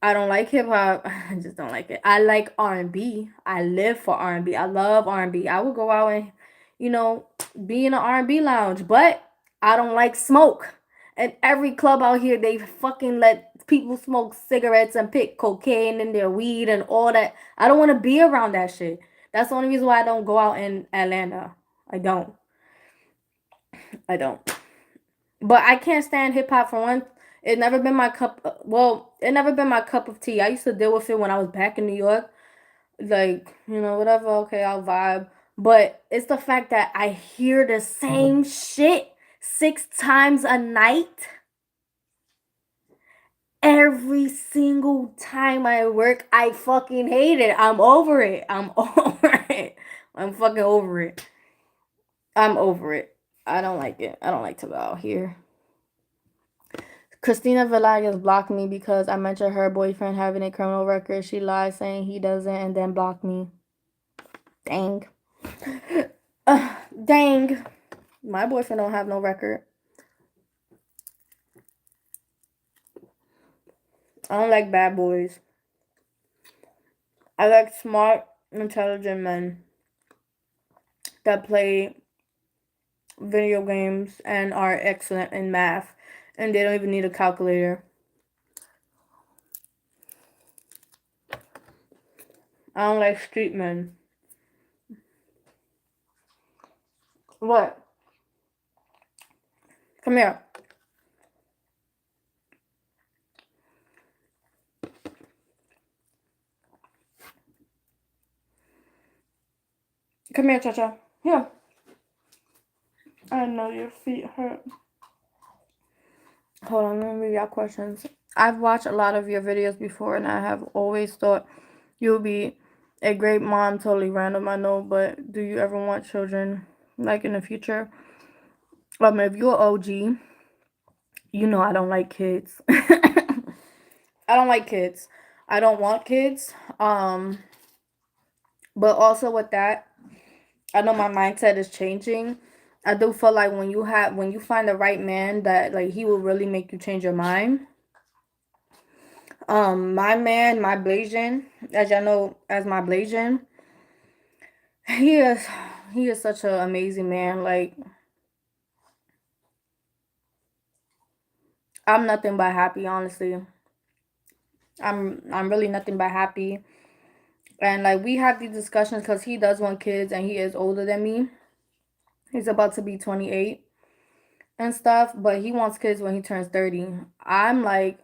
I don't like hip hop. I just don't like it. I like R&B. I live for R&B. I love R&B. I would go out and, be in an R&B lounge, but I don't like smoke. And every club out here, they fucking let people smoke cigarettes and pick cocaine in their weed and all that. I don't want to be around that shit. That's the only reason why I don't go out in Atlanta. I don't. But I can't stand hip hop for one. It never been my cup. Well, it never been my cup of tea. I used to deal with it when I was back in New York. Like, whatever. Okay, I'll vibe. But it's the fact that I hear the same shit 6 times a night. Every single time I work, I fucking hate it. I'm over it. I'm over it. I'm fucking over it. I'm over it. I don't like it. I don't like to go out here. Christina Velasquez blocked me because I mentioned her boyfriend having a criminal record. She lied saying he doesn't and then blocked me. Dang. Dang. My boyfriend don't have no record. I don't like bad boys. I like smart, intelligent men that play video games and are excellent in math, and they don't even need a calculator. I don't like street men. What? Come here. Come here, Cha-Cha. Here. I know your feet hurt. Hold on, let me read your questions. I've watched a lot of your videos before, and I have always thought you'll be a great mom. Totally random, I know, but do you ever want children, like, in the future? If you're OG, you know I don't like kids. I don't like kids. I don't want kids. But also with that, I know my mindset is changing. I do feel like when you find the right man, that like he will really make you change your mind. My man, my Blasian, as y'all know as my Blasian, he is he is such an amazing man. Like, I'm nothing but happy, honestly. I'm really nothing but happy. And like we have these discussions because he does want kids and he is older than me. He's about to be 28 and stuff, but he wants kids when he turns 30. I'm like,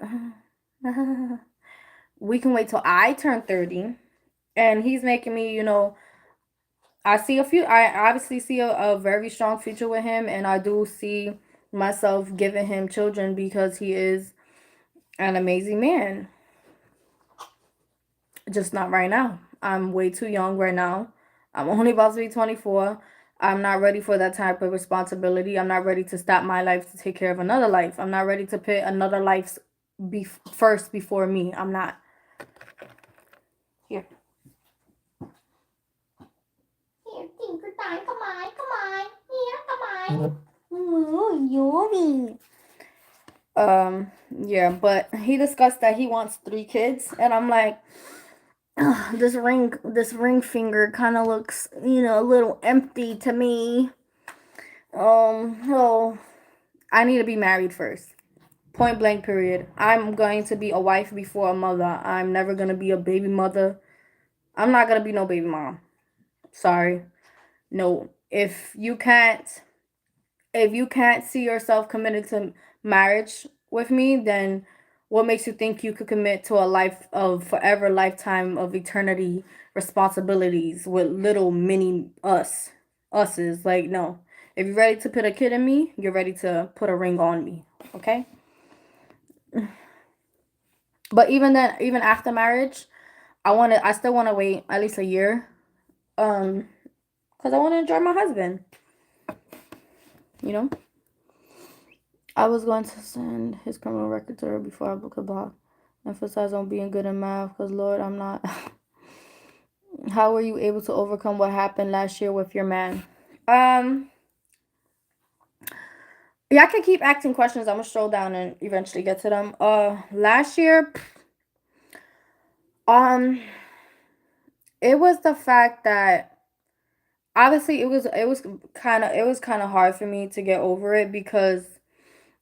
we can wait till I turn 30. And he's making me, I obviously see a very strong future with him, and I do see myself giving him children because he is an amazing man. Just not right now. I'm way too young right now. I'm only about to be 24. I'm not ready for that type of responsibility. I'm not ready to stop my life to take care of another life. I'm not ready to put another life's first before me. I'm not. Here. Here, Tinker Time. Come on, come on. Here, come on. Oh, yummy. Yeah, but he discussed that he wants 3 kids, and I'm like, this ring finger kind of looks, a little empty to me. So I need to be married first. Point blank period. I'm going to be a wife before a mother. I'm never going to be a baby mother. I'm not going to be no baby mom. Sorry. No. If you can't see yourself committed to marriage with me, then what makes you think you could commit to a life of forever, lifetime of eternity responsibilities with little mini us's? Like, no. If you're ready to put a kid in me, you're ready to put a ring on me. Okay? But even then, even after marriage, I still want to wait at least a year. Because I want to enjoy my husband. You know? I was going to send his criminal record to her before I book a block. Emphasize on being good in math, because Lord, I'm not. How were you able to overcome what happened last year with your man? Yeah, I can keep asking questions. I'm gonna stroll down and eventually get to them. Last year, it was the fact that obviously it was kind of hard for me to get over it, because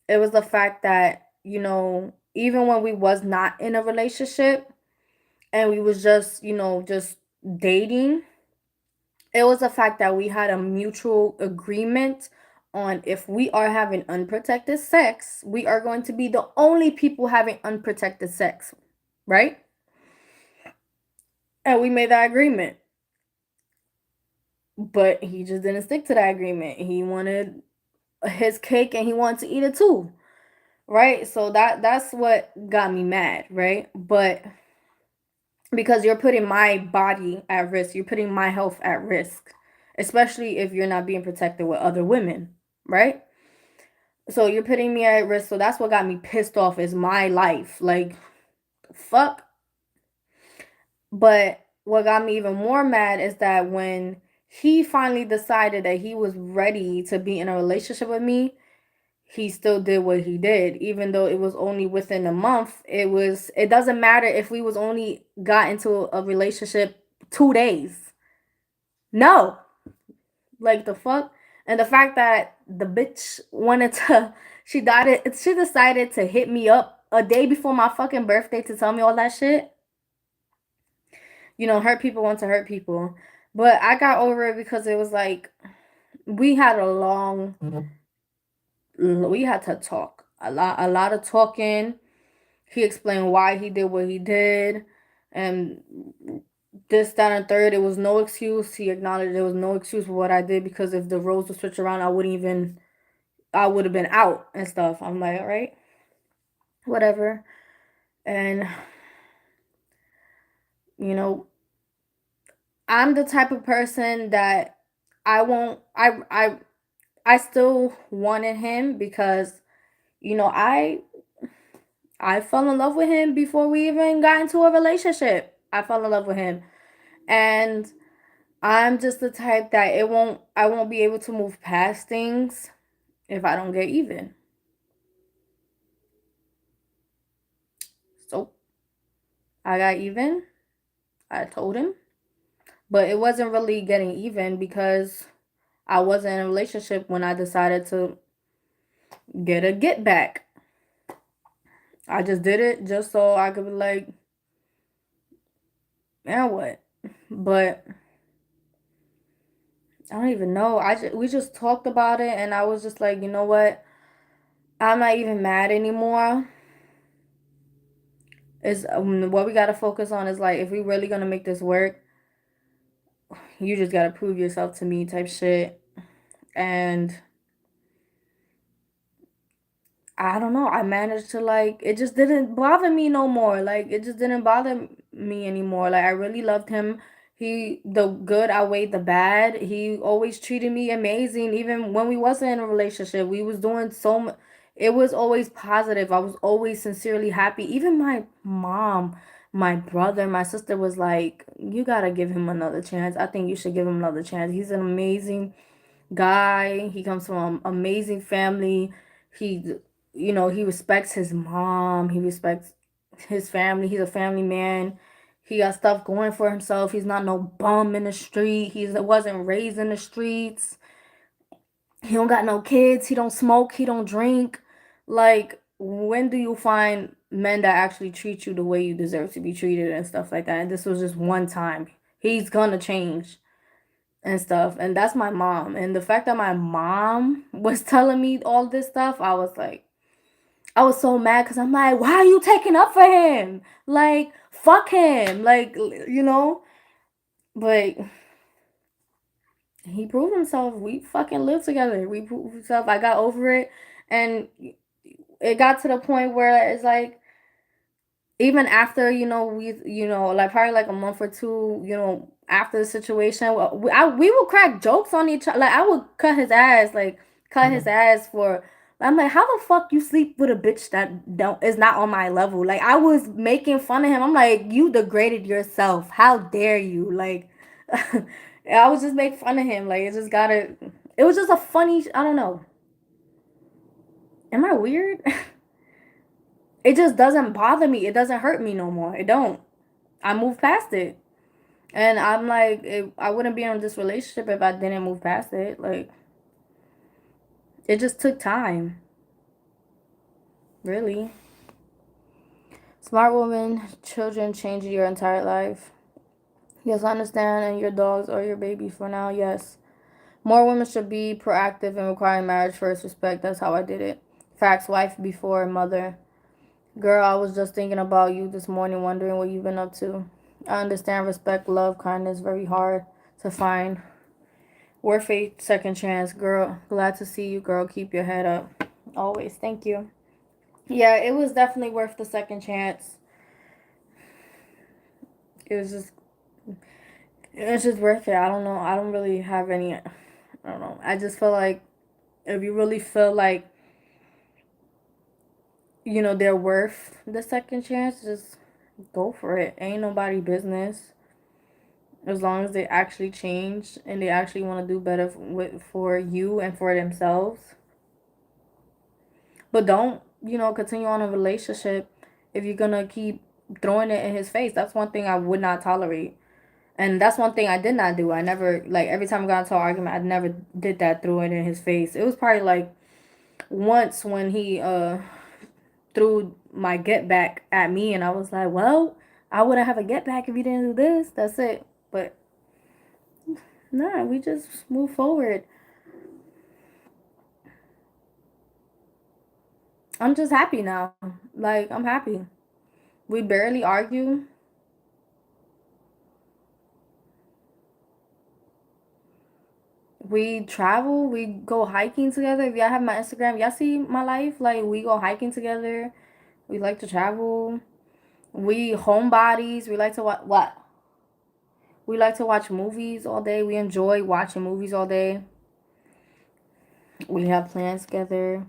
it was the fact that, even when we was not in a relationship and we was just dating, it was the fact that we had a mutual agreement on if we are having unprotected sex, we are going to be the only people having unprotected sex, right? And we made that agreement. But he just didn't stick to that agreement. He wanted his cake and he wanted to eat it too. Right? So that's what got me mad, right? But because you're putting my body at risk, you're putting my health at risk, especially if you're not being protected with other women, right? So you're putting me at risk. So that's what got me pissed off is my life. Like, fuck. But what got me even more mad is that when he finally decided that he was ready to be in a relationship with me, he still did what he did. Even though it was only within a month, it doesn't matter if we was only got into a relationship 2 days. No. Like the fuck? And the fact that the bitch wanted to she decided to hit me up a day before my fucking birthday to tell me all that shit. Hurt people want to hurt people. But I got over it because it was like we had a long we had to talk. A lot of talking. He explained why he did what he did and this, that, and third. It was no excuse. He acknowledged there was no excuse for what I did because if the roles would switch around, I would have been out and stuff. I'm like, all right, whatever. And, you know, I'm the type of person that I won't, I still wanted him because, you know, I fell in love with him before we even got into a relationship. I fell in love with him. And I'm just the type that I won't be able to move past things if I don't get even. So I got even. I told him. But it wasn't really getting even because I wasn't in a relationship when I decided to get a get back. I just did it just so I could be like, man, what? But I don't even know. We just talked about it and I was just like, you know what? I'm not even mad anymore. Is what we gotta focus on is like if we really gonna make this work, you just gotta prove yourself to me type shit. And I don't know. I managed to like it just didn't bother me no more. Like it just didn't bother me anymore. Like I really loved him. The good outweighed the bad. He always treated me amazing. Even when we wasn't in a relationship, we was doing so much. It was always positive. I was always sincerely happy. Even my mom, my brother, my sister was like, "You gotta give him another chance. I think you should give him another chance. He's an amazing guy. He comes from an amazing family. He, he respects his mom. He respects his family. He's a family man. He got stuff going for himself. He's not no bum in the street. He wasn't raised in the streets. He don't got no kids. He don't smoke. He don't drink. Like, when do you find men that actually treat you the way you deserve to be treated and stuff like that? And this was just one time. He's gonna change and stuff. And that's my mom. And the fact that my mom was telling me all this stuff, I was so mad because I'm like, why are you taking up for him? Like, fuck him. Like, but he proved himself. We fucking lived together. We proved himself. I got over it. And it got to the point where it's like, even after like probably like a month or two after the situation, we would crack jokes on each other. Like I would cut his ass for. I'm like, how the fuck you sleep with a bitch that don't is not on my level? Like I was making fun of him. I'm like, you degraded yourself. How dare you? Like I was just making fun of him. Like it was just a funny. I don't know. Am I weird? It just doesn't bother me. It doesn't hurt me no more. It don't. I moved past it. And I'm like, I wouldn't be in this relationship if I didn't move past it. Like, it just took time. Really. Smart woman, children change your entire life. Yes, I understand. And your dogs are your baby for now. Yes. More women should be proactive in requiring marriage first. Respect. That's how I did it. Facts. Wife before mother. Girl, I was just thinking about you this morning, wondering what you've been up to. I understand respect, love, kindness, very hard to find. Worth a second chance, girl. Glad to see you, girl. Keep your head up. Always. Thank you. Yeah, it was definitely worth the second chance. It was just, it's just worth it. I don't know. I don't really have any, I don't know. I just feel like if you really feel like, they're worth the second chance, just go for it. Ain't nobody business. As long as they actually change and they actually want to do better for you and for themselves. But don't, continue on a relationship if you're going to keep throwing it in his face. That's one thing I would not tolerate. And that's one thing I did not do. I never, like, every time I got into an argument, I never did that, threw it in his face. It was probably, like, once when he threw my get back at me, and I was like, well, I wouldn't have a get back if you didn't do this. That's it. But, nah, we just move forward. I'm just happy now. Like, I'm happy. We barely argue. We travel. We go hiking together. If y'all have my Instagram, y'all see my life. Like, we go hiking together. We like to travel. We homebodies. We like to watch what? We like to watch movies all day. We enjoy watching movies all day. We have plans together.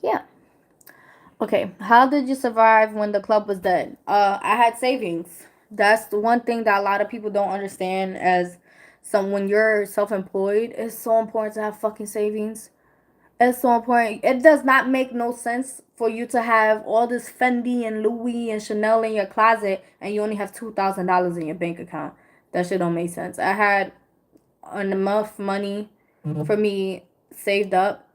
Yeah. Okay. How did you survive when the club was dead? I had savings. That's the one thing that a lot of people don't understand as when you're self-employed, it's so important to have fucking savings. It's so important. It does not make no sense for you to have all this Fendi and Louis and Chanel in your closet and you only have $2,000 in your bank account. That shit don't make sense. I had enough money for me saved up.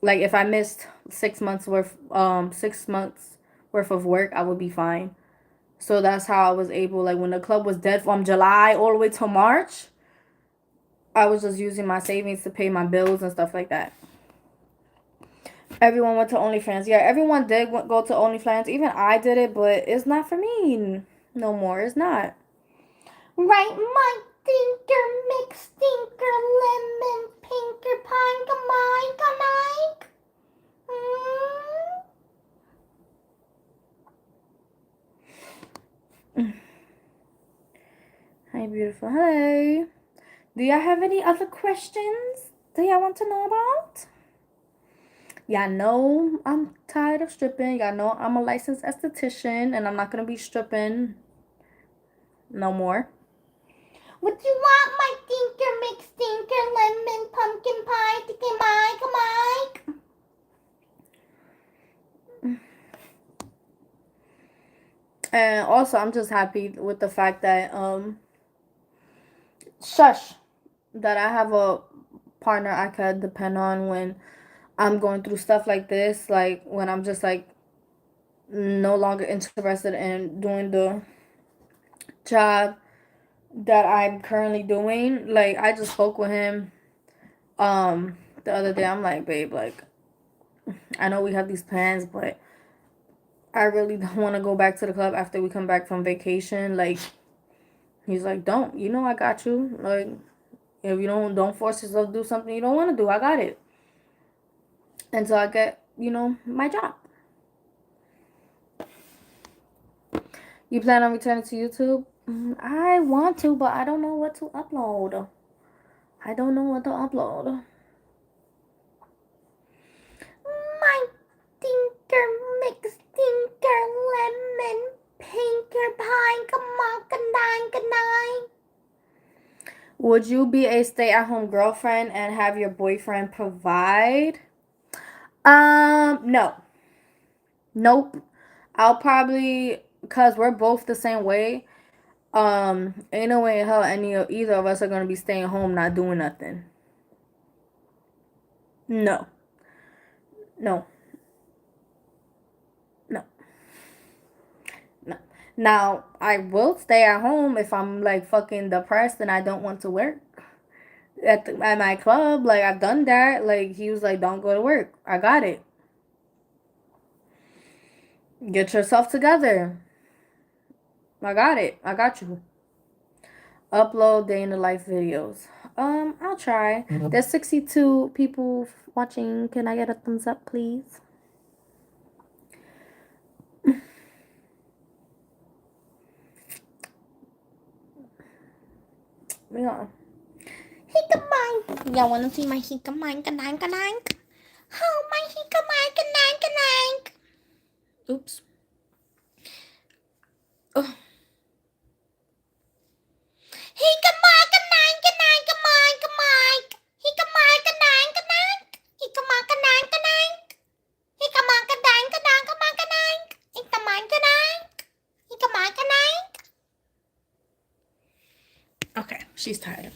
Like if I missed 6 months worth of work, I would be fine. So that's how I was able. Like when the club was dead from July all the way to March, I was just using my savings to pay my bills and stuff like that. Everyone went to OnlyFans. Yeah, everyone did go to OnlyFans. Even I did it, but it's not for me no more. It's not. Right, my stinker, mix stinker, lemon, pinker, pine, come on, come on. Hi, beautiful. Hello. Do y'all have any other questions that y'all want to know about? Y'all know I'm tired of stripping. Y'all know I'm a licensed esthetician and I'm not going to be stripping no more. What you want, my stinker, mix stinker, lemon, pumpkin pie, tiki Mike, Mike? And also, I'm just happy with the fact that, that I have a partner I could depend on when I'm going through stuff like this. Like, when I'm just, like, no longer interested in doing the job that I'm currently doing. Like, I just spoke with him the other day. I'm like, babe, like, I know we have these plans, but I really don't want to go back to the club after we come back from vacation. Like, he's like, don't. I got you. Like, if you don't force yourself to do something you don't want to do. I got it. Until I get, my job. You plan on returning to YouTube? I want to, but I don't know what to upload. I don't know what to upload. My stinker, mix stinker, lemon, pinker, pine, come on, good night. Would you be a stay-at-home girlfriend and have your boyfriend provide? No. Nope. I'll probably, cause we're both the same way. Ain't no way in hell either of us are gonna be staying home not doing nothing. No. No. No. No. Now, I will stay at home if I'm like fucking depressed and I don't want to work at my club. Like, I've done that. Like, he was like, don't go to work. I got it. Get yourself together. I got it. I got you. Upload day in the life videos. I'll try. There's 62 people watching. Can I get a thumbs up, please? Yeah. Hikamine. Y'all wanna see my hikamine? Kanang. Oh, my hikamine. Kanang. Oops. Oh. Hikamine. Kanang. Hikamine. Kanang. Hikamine. Kanang. Hikamine. Kanang. Hikamine. Kanang. Hikamine. Kanang. Okay, she's tired.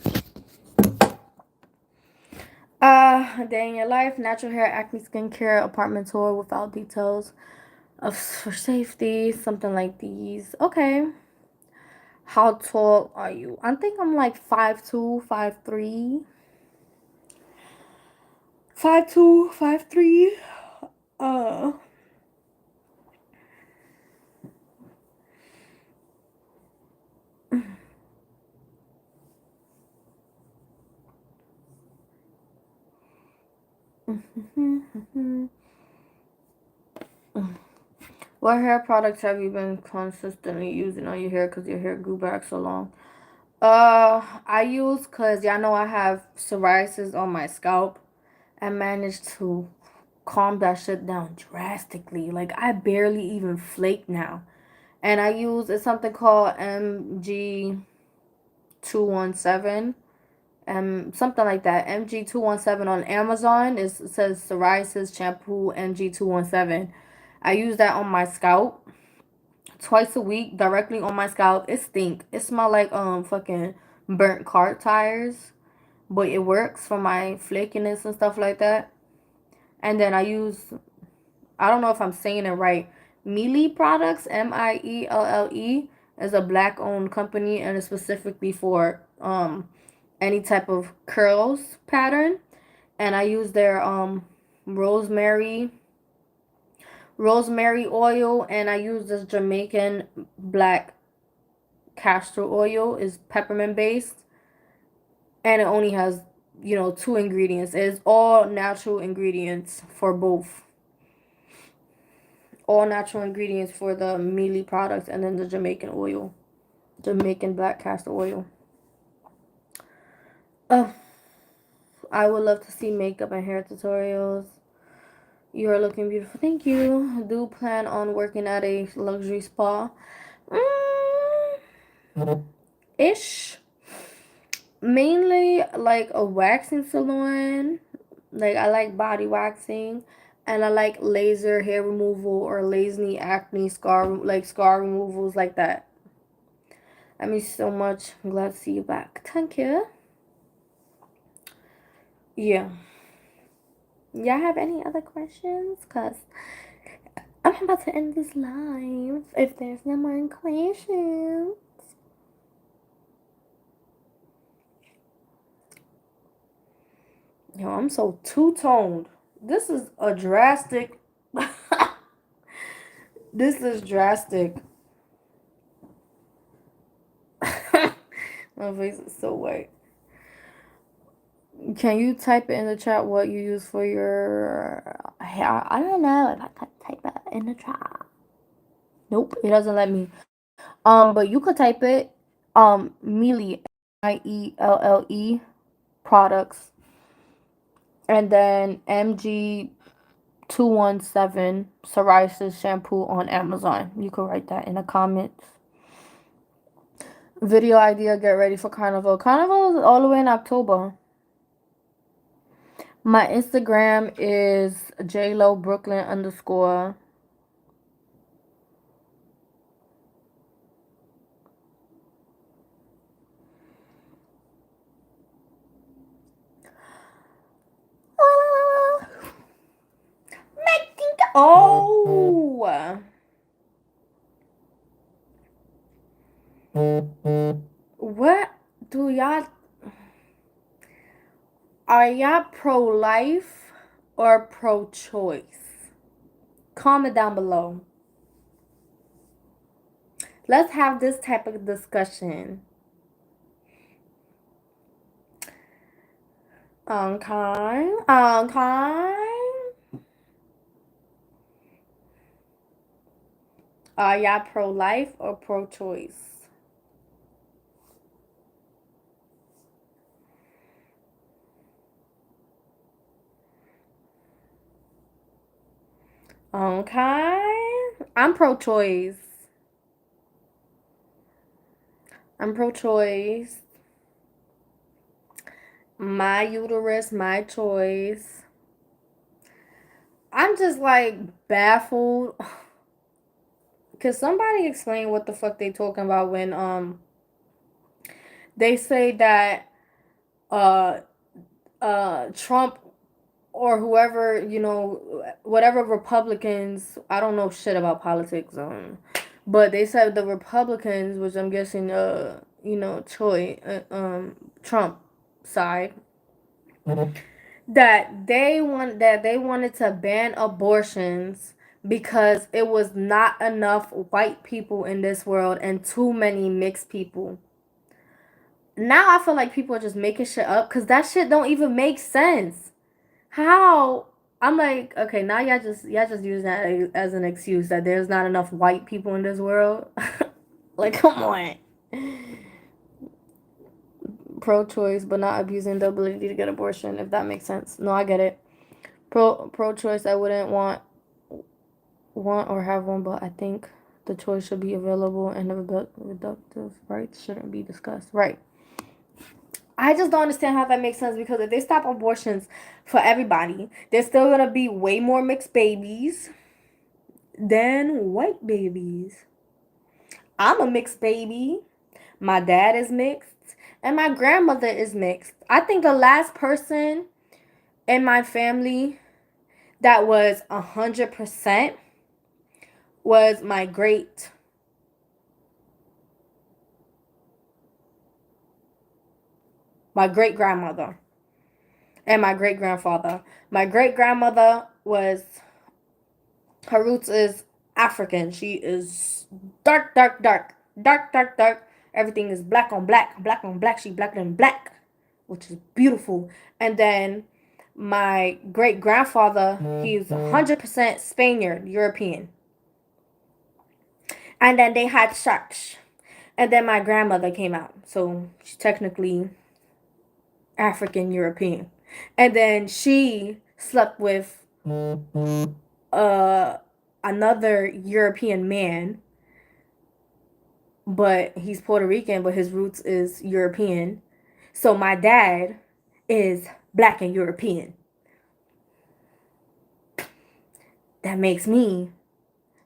Day in your life, natural hair, acne, skincare, apartment tour without details for safety, something like these. Okay. How tall are you? I think I'm like 5'2", 5'3". 5'2", 5'3". Uh. What hair products have you been consistently using on your hair because your hair grew back so long? I use, because y'all know I have psoriasis on my scalp. I managed to calm that shit down drastically. Like, I barely even flake now. And I use, it's something called MG217. Something like that. MG217 on Amazon. It says psoriasis shampoo MG217. I use that on my scalp twice a week directly on my scalp. It stink. It smell like fucking burnt car tires, but it works for my flakiness and stuff like that. And then I use, I don't know if I'm saying it right, Mealy Products, Mielle, is a black owned company, and it's specifically for any type of curls pattern. And I use their rosemary oil, and I use this Jamaican black castor oil. Is peppermint based, and it only has, 2 ingredients. It's all natural ingredients for both. All natural ingredients for the Mealy products, and then the Jamaican oil. Jamaican black castor oil. I would love to see makeup and hair tutorials. You are looking beautiful. Thank you. Do plan on working at a luxury spa? Ish. Mainly like a waxing salon. Like, I like body waxing, and I like laser hair removal or laser acne scar removals like that. I miss you so much. I'm glad to see you back. Thank you. Yeah. Y'all have any other questions? Cause I'm about to end this live if there's no more questions. Yo, I'm so two-toned. This is a drastic. This is drastic. My face is so white. Can you type it in the chat what you use for your hair? I don't know if I can type it in the chat. Nope, it doesn't let me. But you could type it. Mealy, Mielle products, and then MG217 psoriasis shampoo on Amazon. You could write that in the comments. Video idea, get ready for Carnival. Carnival is all the way in October. My Instagram is JLoBrooklyn_. Oh, Are y'all pro-life or pro-choice? Comment down below. Let's have this type of discussion. Okay. Are y'all pro-life or pro-choice? Okay. I'm pro-choice. I'm pro-choice. My uterus, my choice. I'm just like baffled. Could somebody explain what the fuck they talking about when they say that uh Trump or whoever, you know, whatever Republicans, I don't know shit about politics, but they said the Republicans, which I'm guessing, you know, Trump side, that they wanted to ban abortions because it was not enough white people in this world and too many mixed people. Now I feel like people are just making shit up because that shit don't even make sense. How? I'm like, okay, now y'all just use that as an excuse that there's not enough white people in this world. Like, come on. Pro-choice, but not abusing the ability to get abortion, if that makes sense. No, I get it. Pro-choice, I wouldn't want or have one, but I think the choice should be available and the reproductive rights shouldn't be discussed. Right. I just don't understand how that makes sense because if they stop abortions for everybody, there's still gonna be way more mixed babies than white babies. I'm a mixed baby. My dad is mixed, and my grandmother is mixed. I think the last person in my family that was 100% was my great grandmother and my great grandfather. My great grandmother was, her roots is African. She is dark, dark, dark, dark, dark, dark. Everything is black on black, black on black. She blacker than black, which is beautiful. And then my great grandfather, he's 100% Spaniard, European. And then they had sharks. And then my grandmother came out. So she's technically African European. And then she slept with uh another European man, but he's Puerto Rican, but his roots is European. So my dad is black and European. That makes me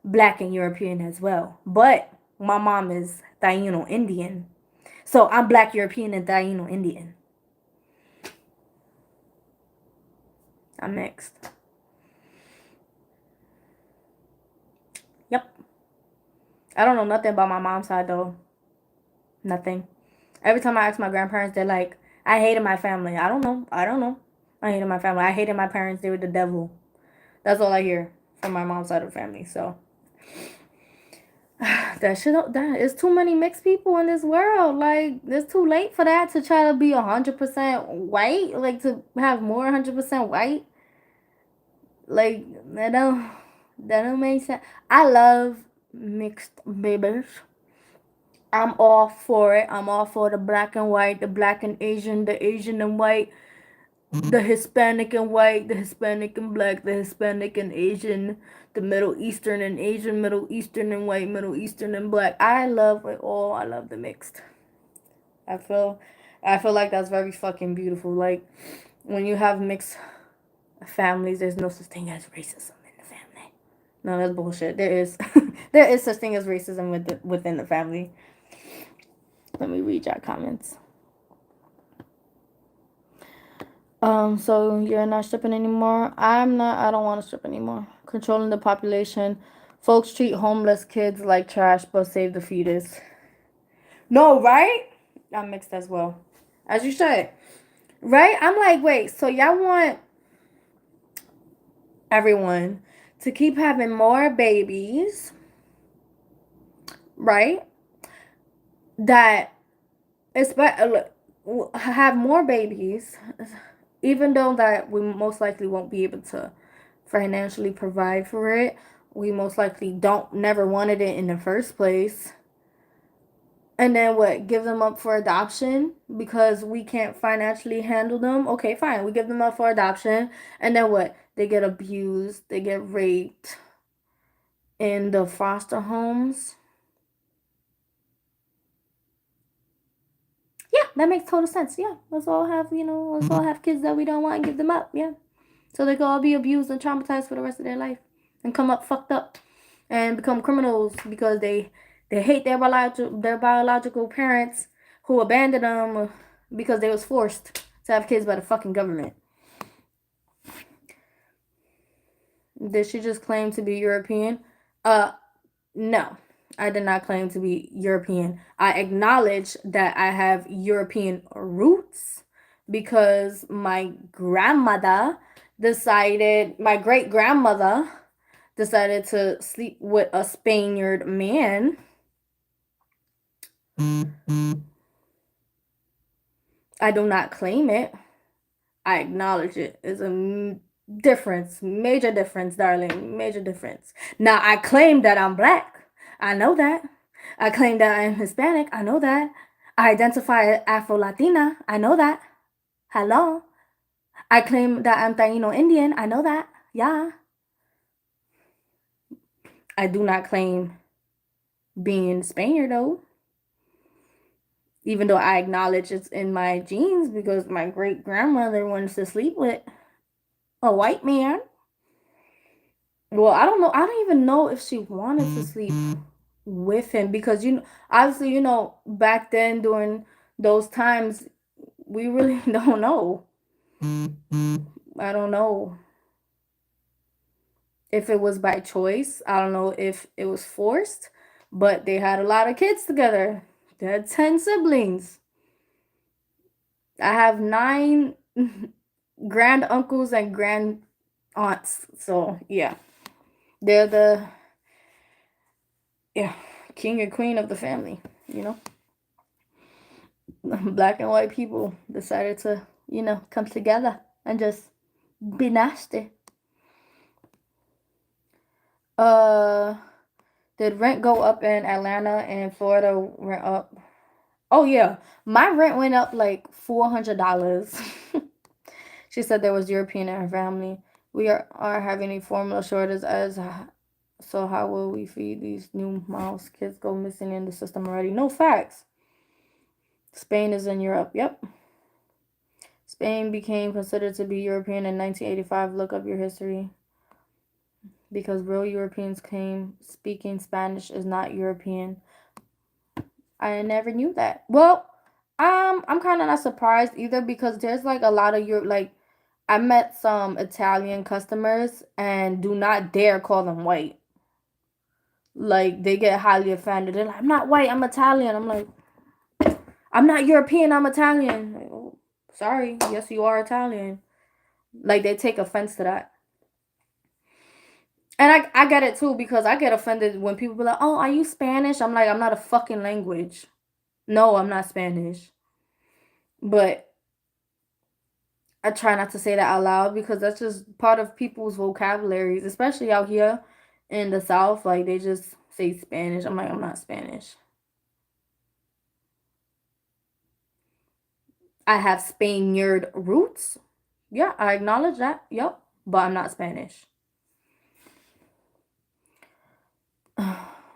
black and European as well. But my mom is Taino Indian. So I'm black European and Taino Indian. I'm mixed. Yep. I don't know nothing about my mom's side though. Nothing. Every time I ask my grandparents, they're like, I hated my family. I don't know. I hated my family. I hated my parents. They were the devil. That's all I hear from my mom's side of the family. So that is too many mixed people in this world. Like, it's too late for that to try to be 100% white. Like, to have more 100% white. Like, that don't make sense. I love mixed babies. I'm all for it. I'm all for the black and white, the black and Asian, the Asian and white, the Hispanic and white, the Hispanic and black, the Hispanic and Asian, the Middle Eastern and Asian, Middle Eastern and white, Middle Eastern and black. I love it all. I love the mixed. I feel like that's very fucking beautiful. Like, when you have mixed families, there's no such thing as racism in the family. No, that's bullshit. There is there is such thing as racism within the family. Let me read your comments. So you're not stripping anymore? I'm not. I don't want to strip anymore. Controlling the population. Folks treat homeless kids like trash, but save the fetus. No, right? I'm mixed as well. As you should. Right? I'm like, wait, so y'all want everyone to keep having more babies, right? That have more babies, even though that we most likely won't be able to financially provide for it. We most likely don't never wanted it in the first place. And then what? Give them up for adoption because we can't financially handle them. Okay, fine. We give them up for adoption. And then what? They get abused, they get raped in the foster homes. Yeah, that makes total sense. Yeah, let's all have, let's all have kids that we don't want and give them up. Yeah. So they can all be abused and traumatized for the rest of their life and come up fucked up and become criminals because they hate their biological parents who abandoned them because they was forced to have kids by the fucking government. Did she just claim to be European? No. I did not claim to be European. I acknowledge that I have European roots because my great grandmother decided to sleep with a Spaniard man. I do not claim it. I acknowledge it. It's a difference, major difference, darling, major difference. Now, I claim that I'm black. I know that. I claim that I'm Hispanic. I know that. I identify as Afro Latina. I know that. Hello. I claim that I'm Taino Indian. I know that. Yeah. I do not claim being Spaniard though. Even though I acknowledge it's in my genes because my great grandmother wants to sleep with a white man. Well, I don't know. I don't even know if she wanted to sleep with him because obviously, back then during those times, we really don't know. I don't know if it was by choice. I don't know if it was forced, but they had a lot of kids together. They had 10 siblings. I have 9 grand uncles and grand aunts. So, yeah. They're the king and queen of the family, you know? Black and white people decided to, come together and just be nasty. Uh, did rent go up in Atlanta and Florida went up? Oh yeah, my rent went up like $400. She said there was European in her family. We are having a formula shortage as so how will we feed these new mouse kids go missing in the system already? No facts. Spain is in Europe. Yep. Spain became considered to be European in 1985. Look up your history. Because real Europeans came speaking Spanish is not European. I never knew that. Well, I'm kind of not surprised either because there's like a lot of I met some Italian customers and do not dare call them white. Like they get highly offended. They're like, "I'm not white. I'm Italian." I'm like, "I'm not European. I'm Italian." Like, oh, sorry. Yes, you are Italian. Like they take offense to that. And I get it too because I get offended when people be like, "Oh, are you Spanish?" I'm like, "I'm not a fucking language." No, I'm not Spanish. But I try not to say that out loud because that's just part of people's vocabularies, especially out here in the South. Like they just say Spanish. I'm like, I'm not Spanish. I have Spaniard roots. Yeah, I acknowledge that. Yep. But I'm not Spanish.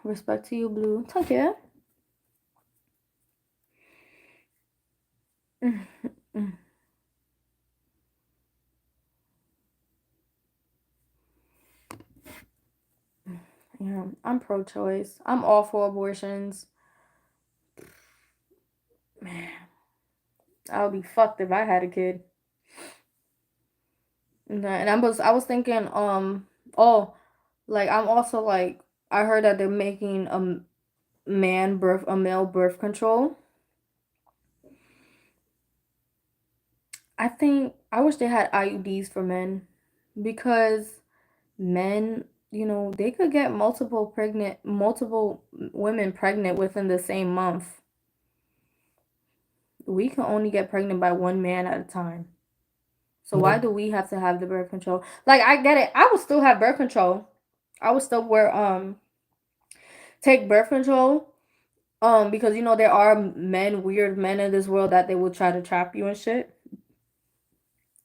Respect to you, Blue. Thank you. Yeah, I'm pro choice. I'm all for abortions. Man, I would be fucked if I had a kid. And I was thinking, oh, like I'm also like I heard that they're making a male birth control. I think I wish they had IUDs for men because men, they could get multiple women pregnant within the same month. We can only get pregnant by one man at a time. So why do we have to have the birth control? Like, I get it. I would still have birth control. I would still take birth control. Because there are weird men in this world that they will try to trap you and shit.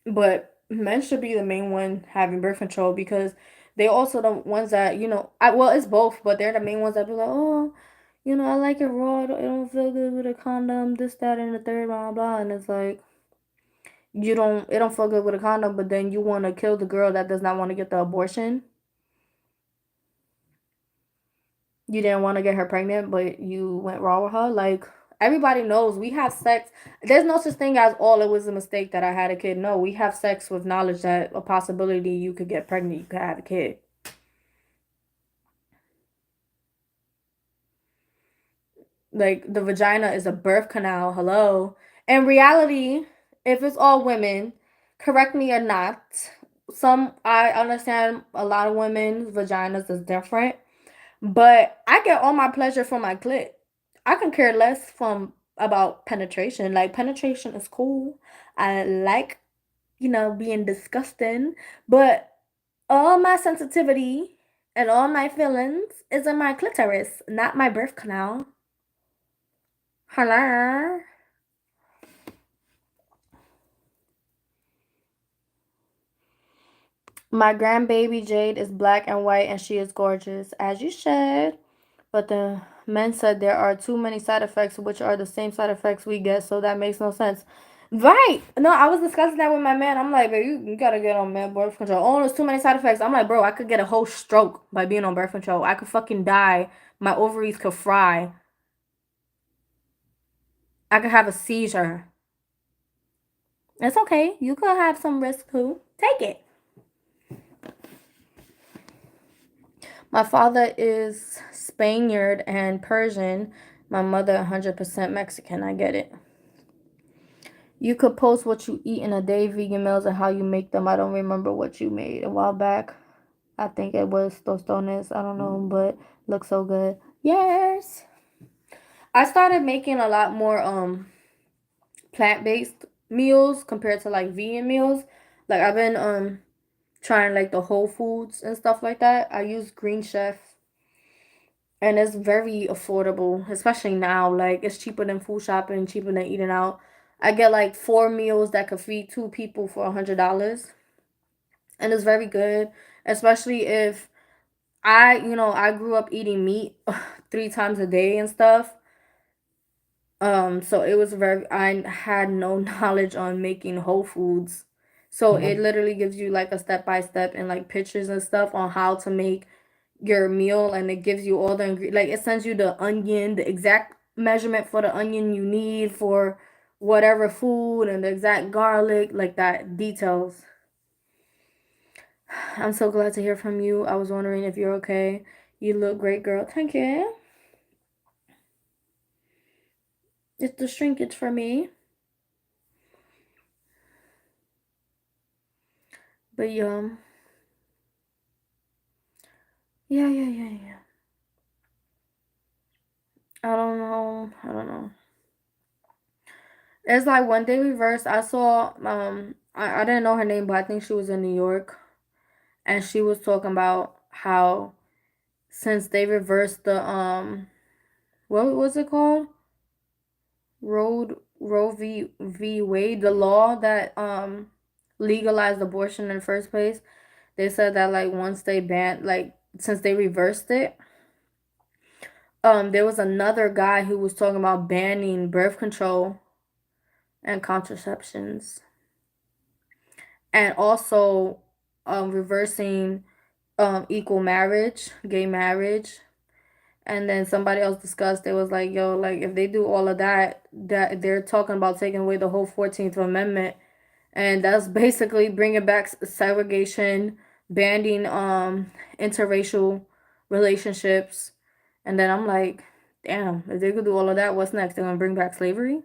But men should be the main one having birth control because they also the ones that well, it's both, but they're the main ones that be like, oh, I like it raw. It don't feel good with a condom. This, that, and the third, blah blah. And it's like it don't feel good with a condom, but then you want to kill the girl that does not want to get the abortion. You didn't want to get her pregnant, but you went raw with her. Like, everybody knows we have sex. There's no such thing as, oh, it was a mistake that I had a kid. No, we have sex with knowledge that a possibility you could get pregnant, you could have a kid. Like, the vagina is a birth canal. Hello. In reality, if it's all women, correct me or not, I understand a lot of women's vaginas is different. But I get all my pleasure from my clit. I can care less from about penetration. Like, penetration is cool. I like, being disgusting. But all my sensitivity and all my feelings is in my clitoris, not my birth canal. Hello. My grandbaby Jade is black and white and she is gorgeous, as you should. But the men said there are too many side effects, which are the same side effects we get, so that makes no sense. Right. No, I was discussing that with my man. I'm like, babe, you gotta get on birth control. Oh, there's too many side effects. I'm like, bro, I could get a whole stroke by being on birth control. I could fucking die. My ovaries could fry. I could have a seizure. It's okay. You could have some risk too. Take it. My father is Spaniard and Persian. My mother 100% Mexican. I get it. You could post what you eat in a day, vegan meals, and how you make them. I don't remember what you made a while back. I think it was tostones. I don't know, but looks so good. Yes. I started making a lot more plant-based meals compared to like vegan meals. Like, I've been trying like the whole foods and stuff like that. I use Green Chef and it's very affordable, especially now. Like, it's cheaper than food shopping, cheaper than eating out. I get like 4 meals that could feed 2 people for $100, and it's very good, especially if I grew up eating meat 3 times a day and stuff. So it was I had no knowledge on making whole foods. So it literally gives you like a step by step and like pictures and stuff on how to make your meal, and it gives you all the ingredients. Like, it sends you the onion, the exact measurement for the onion you need for whatever food, and the exact garlic, like that details. I'm so glad to hear from you. I was wondering if you're okay. You look great, girl. Thank you. It's the shrinkage for me. But yeah. I don't know. I don't know. It's like one day reverse. I saw I didn't know her name, but I think she was in New York, and she was talking about how since they reversed the what was it called? Roe v. Wade, the law that legalized abortion in the first place. They said that, like, once they banned, like, since they reversed it, there was another guy who was talking about banning birth control and contraceptions, and also reversing equal marriage, gay marriage. And then somebody else discussed, it was like, yo, like, if they do all of that, that they're talking about taking away the whole 14th Amendment. And that's basically bringing back segregation, banning interracial relationships. And then I'm like, damn, if they could do all of that, what's next? They're gonna bring back slavery?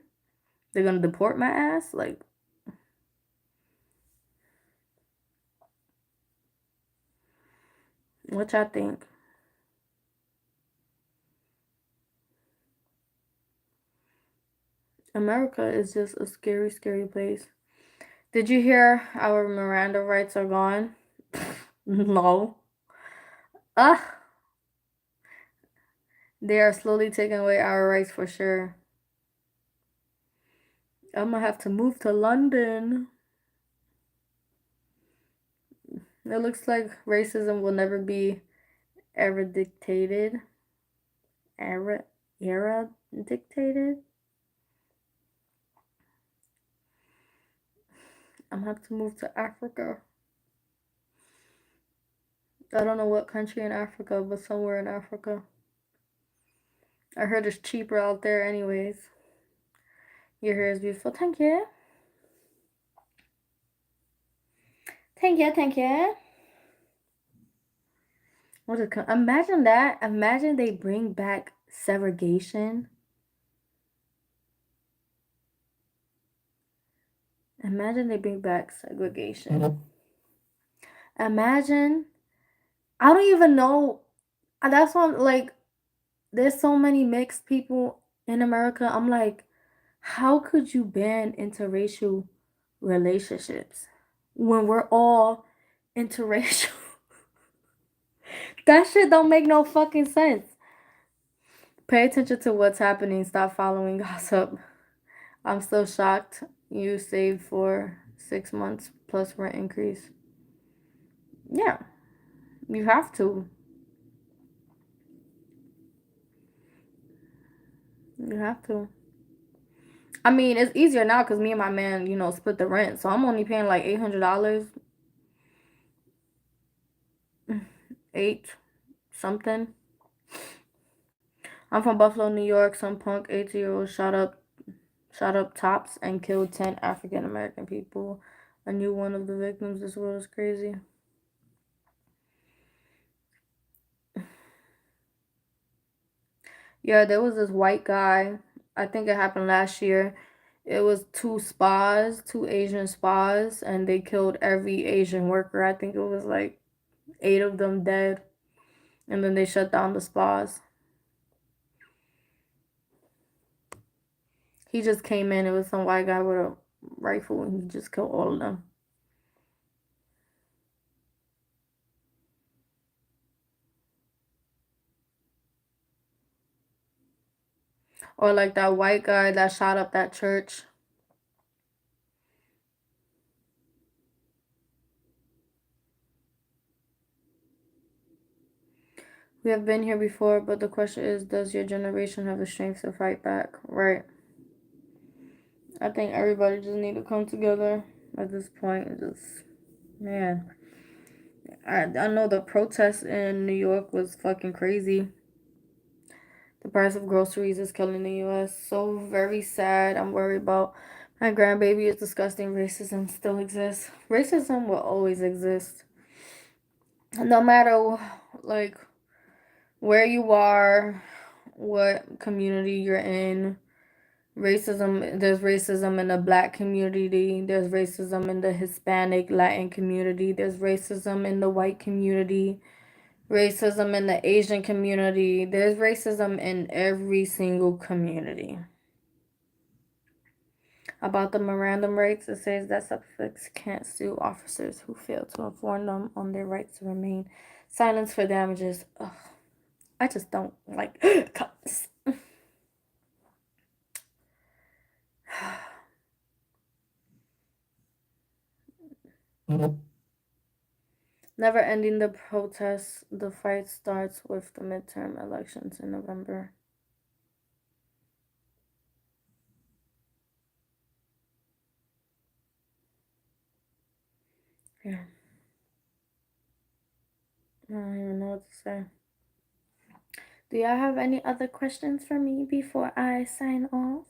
They're gonna deport my ass? Like, What y'all think? America is just a scary, scary place. Did you hear our Miranda rights are gone? No. Ah, they are slowly taking away our rights for sure. I'm gonna have to move to London. It looks like racism will never be eradicated. Eradicated? I'm gonna have to move to Africa. I don't know what country in Africa, but somewhere in Africa. I heard it's cheaper out there anyways. Your hair is beautiful. Thank you. Thank you, thank you. What is imagine that. Imagine they bring back segregation. Imagine they bring back segregation. Imagine. I don't even know. That's why I'm like, there's so many mixed people in America. I'm like, how could you ban interracial relationships when we're all interracial? That shit don't make no fucking sense. Pay attention to what's happening. Stop following gossip. I'm still shocked you saved for 6 months plus rent increase. Yeah, you have to. You have to. I mean, it's easier now because me and my man, split the rent. So I'm only paying like $800, eight something. I'm from Buffalo, New York. Some punk 18-year-old shot up tops and killed 10 African American people. I knew one of the victims. This world is crazy. Yeah, there was this white guy. I think it happened last year. It was two Asian spas, and they killed every Asian worker. I think it was like 8 of them dead. And then they shut down the spas. He just came in. It was some white guy with a rifle, and he just killed all of them. Or like that white guy that shot up that church. We have been here before, but the question is, does your generation have the strength to fight back? Right. I think everybody just need to come together at this point and just, man. I know the protest in New York was fucking crazy. The price of groceries is killing the US. So very sad. I'm worried about my grandbaby. It's disgusting. Racism still exists. Racism will always exist. No matter like where you are, what community you're in. There's racism in the black community, there's racism in the Hispanic Latin community, there's racism in the white community, racism in the Asian community, there's racism in every single community. About the Miranda rights, it says that suspects can't sue officers who fail to inform them on their rights to remain silent for damages. Ugh, I just don't like cops. Never ending the protests, the fight starts with the midterm elections in November. Yeah. I don't even know what to say. Do y'all have any other questions for me before I sign off?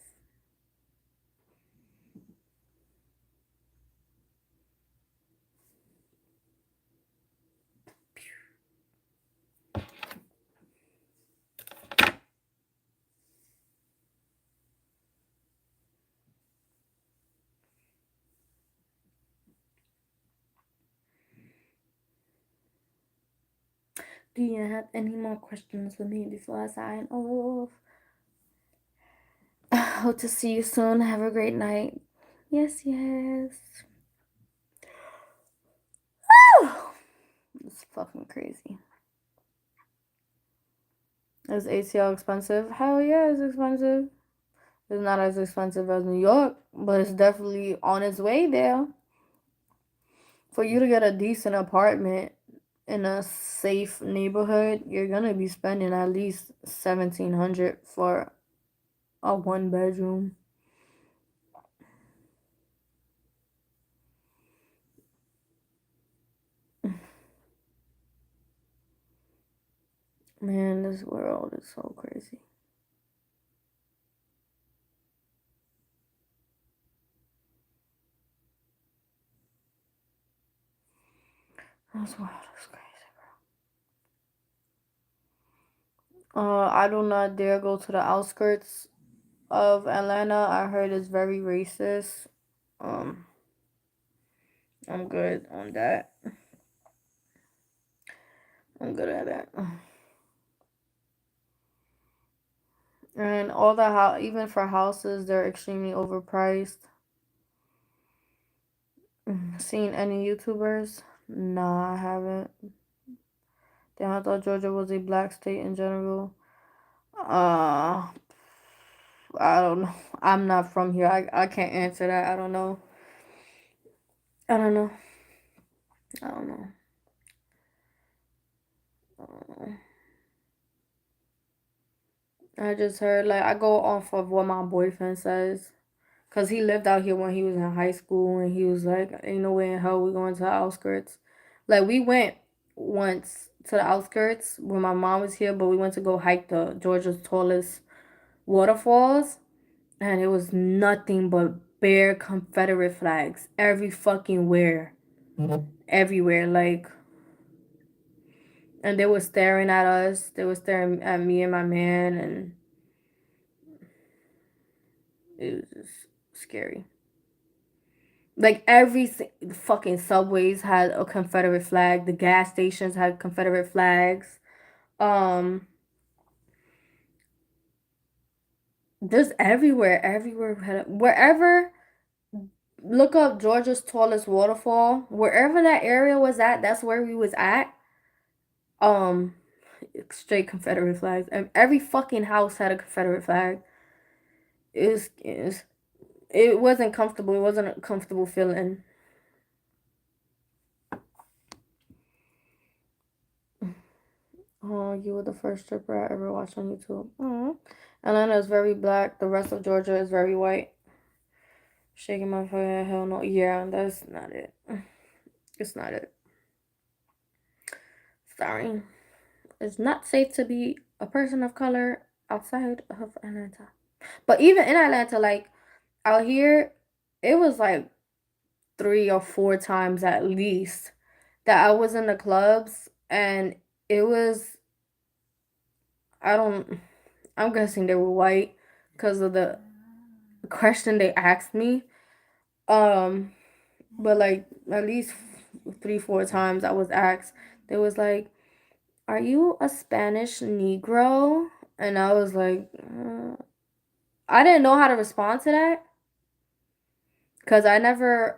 Do you have any more questions for me before I sign off? Hope to see you soon. Have a great night. Yes, yes. It's fucking crazy. Is ATL expensive? Hell yeah, it's expensive. It's not as expensive as New York, but it's definitely on its way there. For you to get a decent apartment in a safe neighborhood, you're gonna be spending at least 1,700 for a 1 bedroom. Man, this world is so crazy. This world is crazy, bro. I do not dare go to the outskirts of Atlanta. I heard it's very racist. Um, I'm good on that. I'm good at that. And all the even for houses, they're extremely overpriced. Seen any YouTubers? Nah, I haven't. Damn, I thought Georgia was a black state in general. Uh, I don't know. I'm not from here. I can't answer that. I don't know. I don't know. I don't know. I don't know. I just heard, like, I go off of what my boyfriend says. Because he lived out here when he was in high school. And he was like, ain't no way in hell we going to the outskirts. Like, we went once to the outskirts when my mom was here. But we went to go hike the Georgia's tallest waterfalls. And it was nothing but bare Confederate flags. Every fucking where. Everywhere. Like, and they were staring at us. They were staring at me and my man. And it was just scary. Like every fucking subways had a Confederate flag. The gas stations had Confederate flags. Um, just everywhere, everywhere had wherever. Look up Georgia's tallest waterfall. Wherever that area was at, that's where we was at. Um, straight Confederate flags. And every fucking house had a Confederate flag. It wasn't comfortable. It wasn't a comfortable feeling. Oh, you were the first stripper I ever watched on YouTube. Oh, Atlanta is very black. The rest of Georgia is very white. Shaking my head, hell no. Yeah, that's not it. It's not it. Sorry. It's not safe to be a person of color outside of Atlanta. But even in Atlanta, like out here, it was like 3 or 4 times at least that I was in the clubs and it was, I don't, I'm guessing they were white because of the question they asked me. Um, but like at least 3 4 times I was asked. They was like, "Are you a Spanish Negro?" And I was like, I didn't know how to respond to that because I never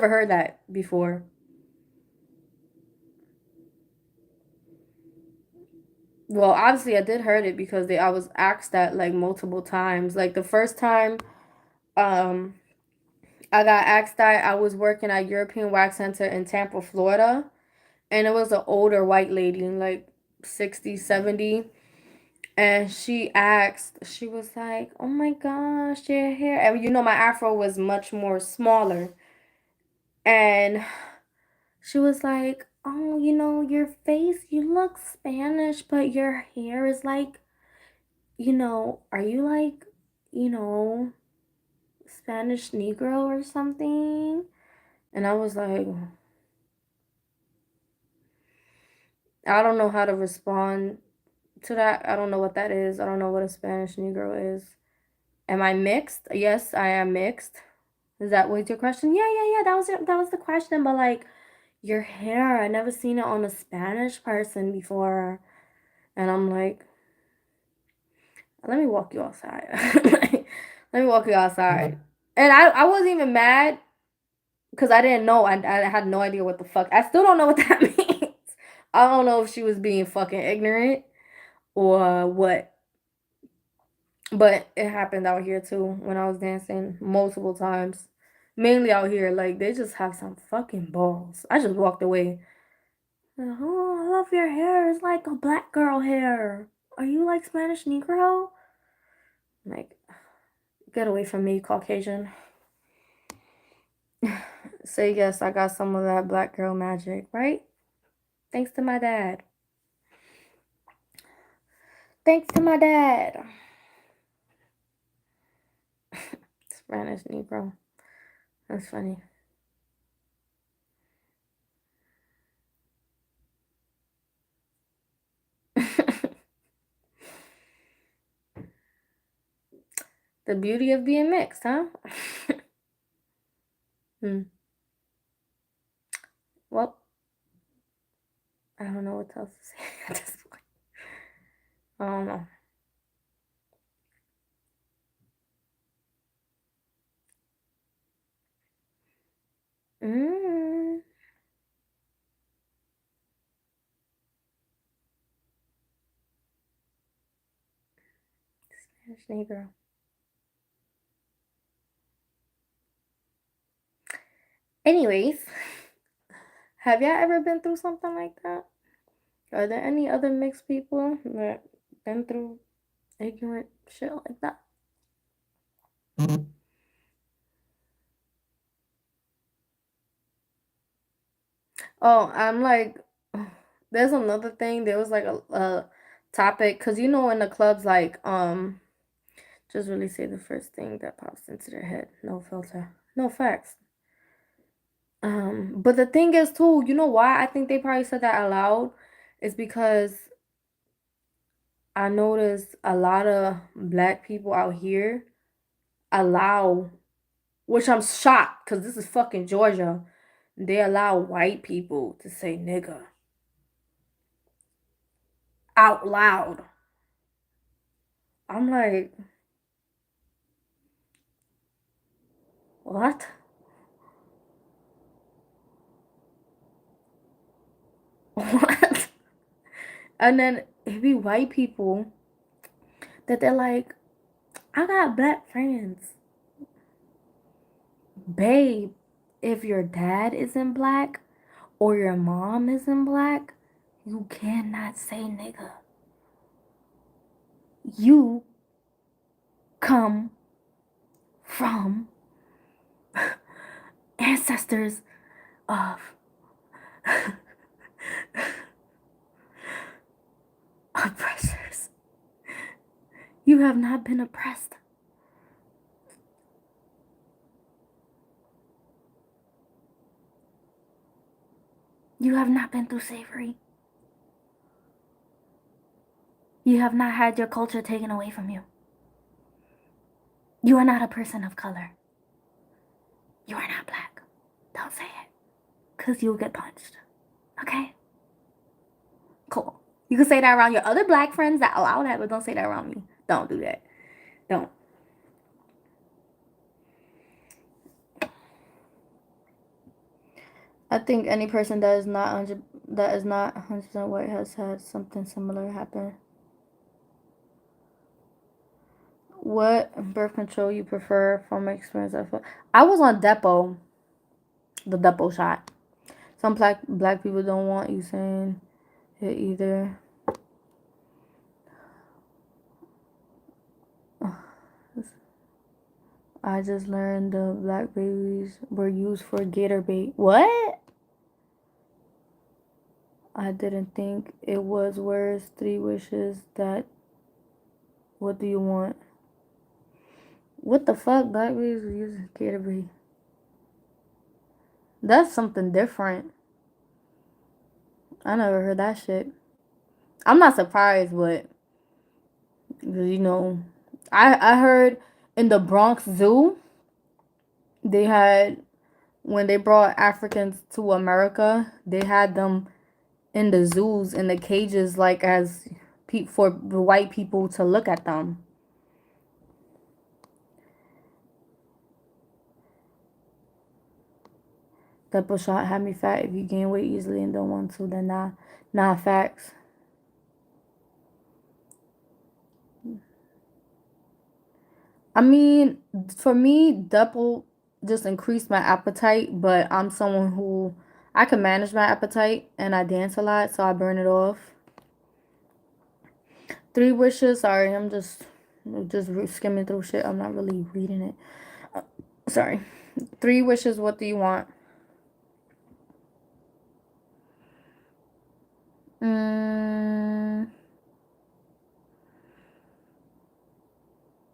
heard that before. Well, obviously I did heard it because I was asked that like multiple times. Like the first time um I got asked that, I was working at European Wax Center in Tampa, Florida, and it was an older white lady, like 60, 70. And she was like, "Oh my gosh, your hair." And my afro was much more smaller. And she was like, "Oh, your face, you look Spanish, but your hair is like, are you like, you know, Spanish Negro or something?" And I was like, I don't know how to respond to that. I don't know what that is. I don't know what a Spanish Negro is. Am I mixed? Yes, I am mixed. Is that was your question? Yeah. That was the question. But like your hair, I never seen it on a Spanish person before, and I'm like, let me walk you outside. Let me walk you outside. And I wasn't even mad because I didn't know. I had no idea what the fuck. I still don't know what that means. I don't know if she was being fucking ignorant or what. But it happened out here too when I was dancing multiple times. Mainly out here, like they just have some fucking balls. I just walked away. Oh, I love your hair. It's like a black girl hair. Are you like Spanish Negro? Like, get away from me, Caucasian. Say yes, I got some of that black girl magic, right? Thanks to my dad. Thanks to my dad. Spanish Negro. That's funny. The beauty of being mixed, huh? Hmm. Well, I don't know what else to say at this point. I don't know. Mm. Spanish Negro. Anyways, have y'all ever been through something like that? Are there any other mixed people that been through ignorant shit like that? Oh, I'm like, there's another thing. There was like a topic because you know in the clubs like just really say the first thing that pops into their head. No filter, no facts. But the thing is too, you know why I think they probably said that aloud is because I noticed a lot of black people out here allow, which I'm shocked because this is fucking Georgia. They allow white people to say nigga out loud. I'm like, what? What? And then it be white people that they're like, I got black friends. Babe, if your dad isn't black or your mom isn't black, you cannot say nigga. You come from ancestors of oppressors. You have not been oppressed. You have not been through slavery. You have not had your culture taken away from you. You are not a person of color. You are not black. Don't say it. Because you'll get punched. Okay? Cool. You can say that around your other black friends that allow that, but don't say that around me. Don't do that. Don't. I think any person that is not 100% white has had something similar happen. What birth control you prefer from experience? I was on Depo, the Depo shot. Some black people don't want you saying it either. I just learned the black babies were used for gator bait. What? I didn't think it was worse. 3 wishes that. What do you want? What the fuck? Black babies were using gator bait. That's something different. I never heard that shit. I'm not surprised, but you know, I heard in the Bronx Zoo They had, when they brought Africans to America, they had them in the zoos, in the cages, like as for the white people to look at them. Double shot had me fat. If you gain weight easily and don't want to, then nah, facts. I mean, for me, double just increased my appetite, but I'm someone who I can manage my appetite and I dance a lot, so I burn it off. Three wishes. Sorry, I'm just skimming through shit. I'm not really reading it. Sorry. Three wishes. What do you want? Mm,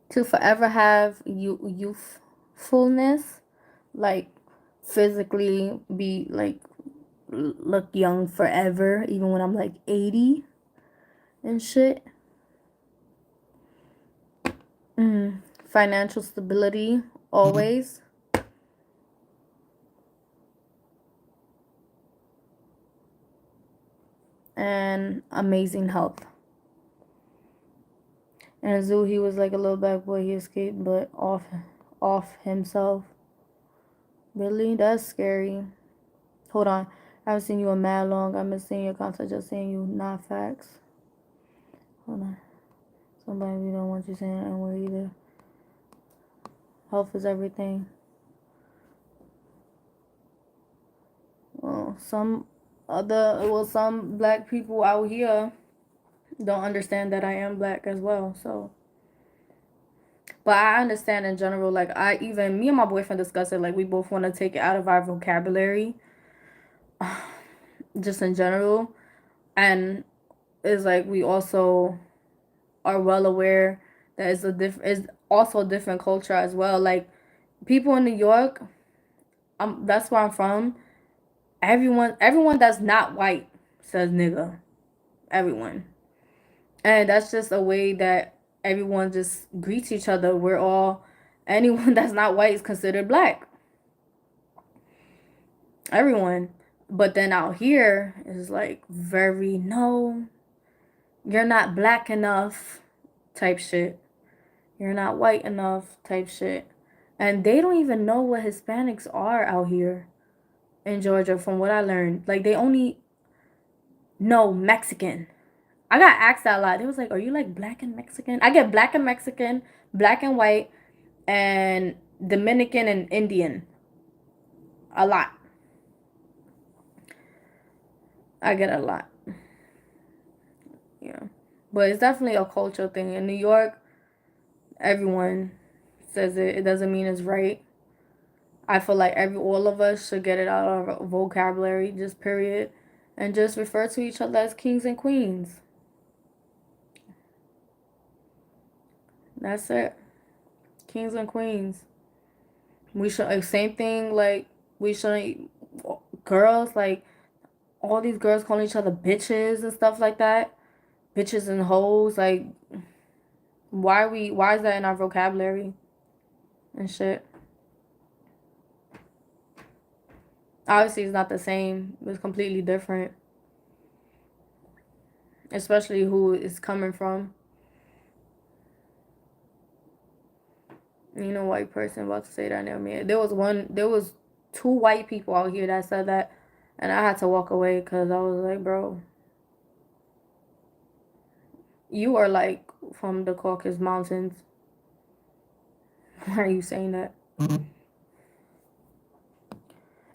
to forever have youthfulness, like physically be like look young forever, even when I'm like 80 and shit. Financial stability, always. And amazing health. In a zoo, he was like a little black boy. He escaped, but off himself. Really? That's scary. Hold on. I haven't seen you in mad long. I've been seeing your content, just seeing you, not facts. Hold on. Somebody we don't want you saying that word either. Health is everything. Well, some black people out here don't understand that I am black as well. So, but I understand in general. Like me and my boyfriend discussed it. Like we both want to take it out of our vocabulary, just in general, and it's like we also are well aware that is also a different culture as well. Like people in New York, that's where I'm from. Everyone that's not white says nigga. Everyone. And that's just a way that everyone just greets each other. We're all anyone that's not white is considered black. Everyone. But then out here is like very no, you're not black enough type shit. You're not white enough type shit. And they don't even know what Hispanics are out here in Georgia from what I learned. Like they only know Mexican. I got asked that a lot. They was like, "Are you like black and Mexican?" I get black and Mexican, black and white, and Dominican and Indian. A lot. I get a lot. Yeah. But it's definitely a cultural thing. In New York, everyone says it. It doesn't mean it's right. I feel like all of us should get it out of our vocabulary, just period. And just refer to each other as kings and queens. That's it. Kings and queens. We should same thing like we shouldn't girls like all these girls calling each other bitches and stuff like that. Bitches and hoes, like why is that in our vocabulary and shit? Obviously it's not the same. It's completely different. Especially who it's coming from. You know, white person about to say that near me. There was two white people out here that said that, and I had to walk away because I was like, bro, you are like from the Caucasus Mountains. Why are you saying that?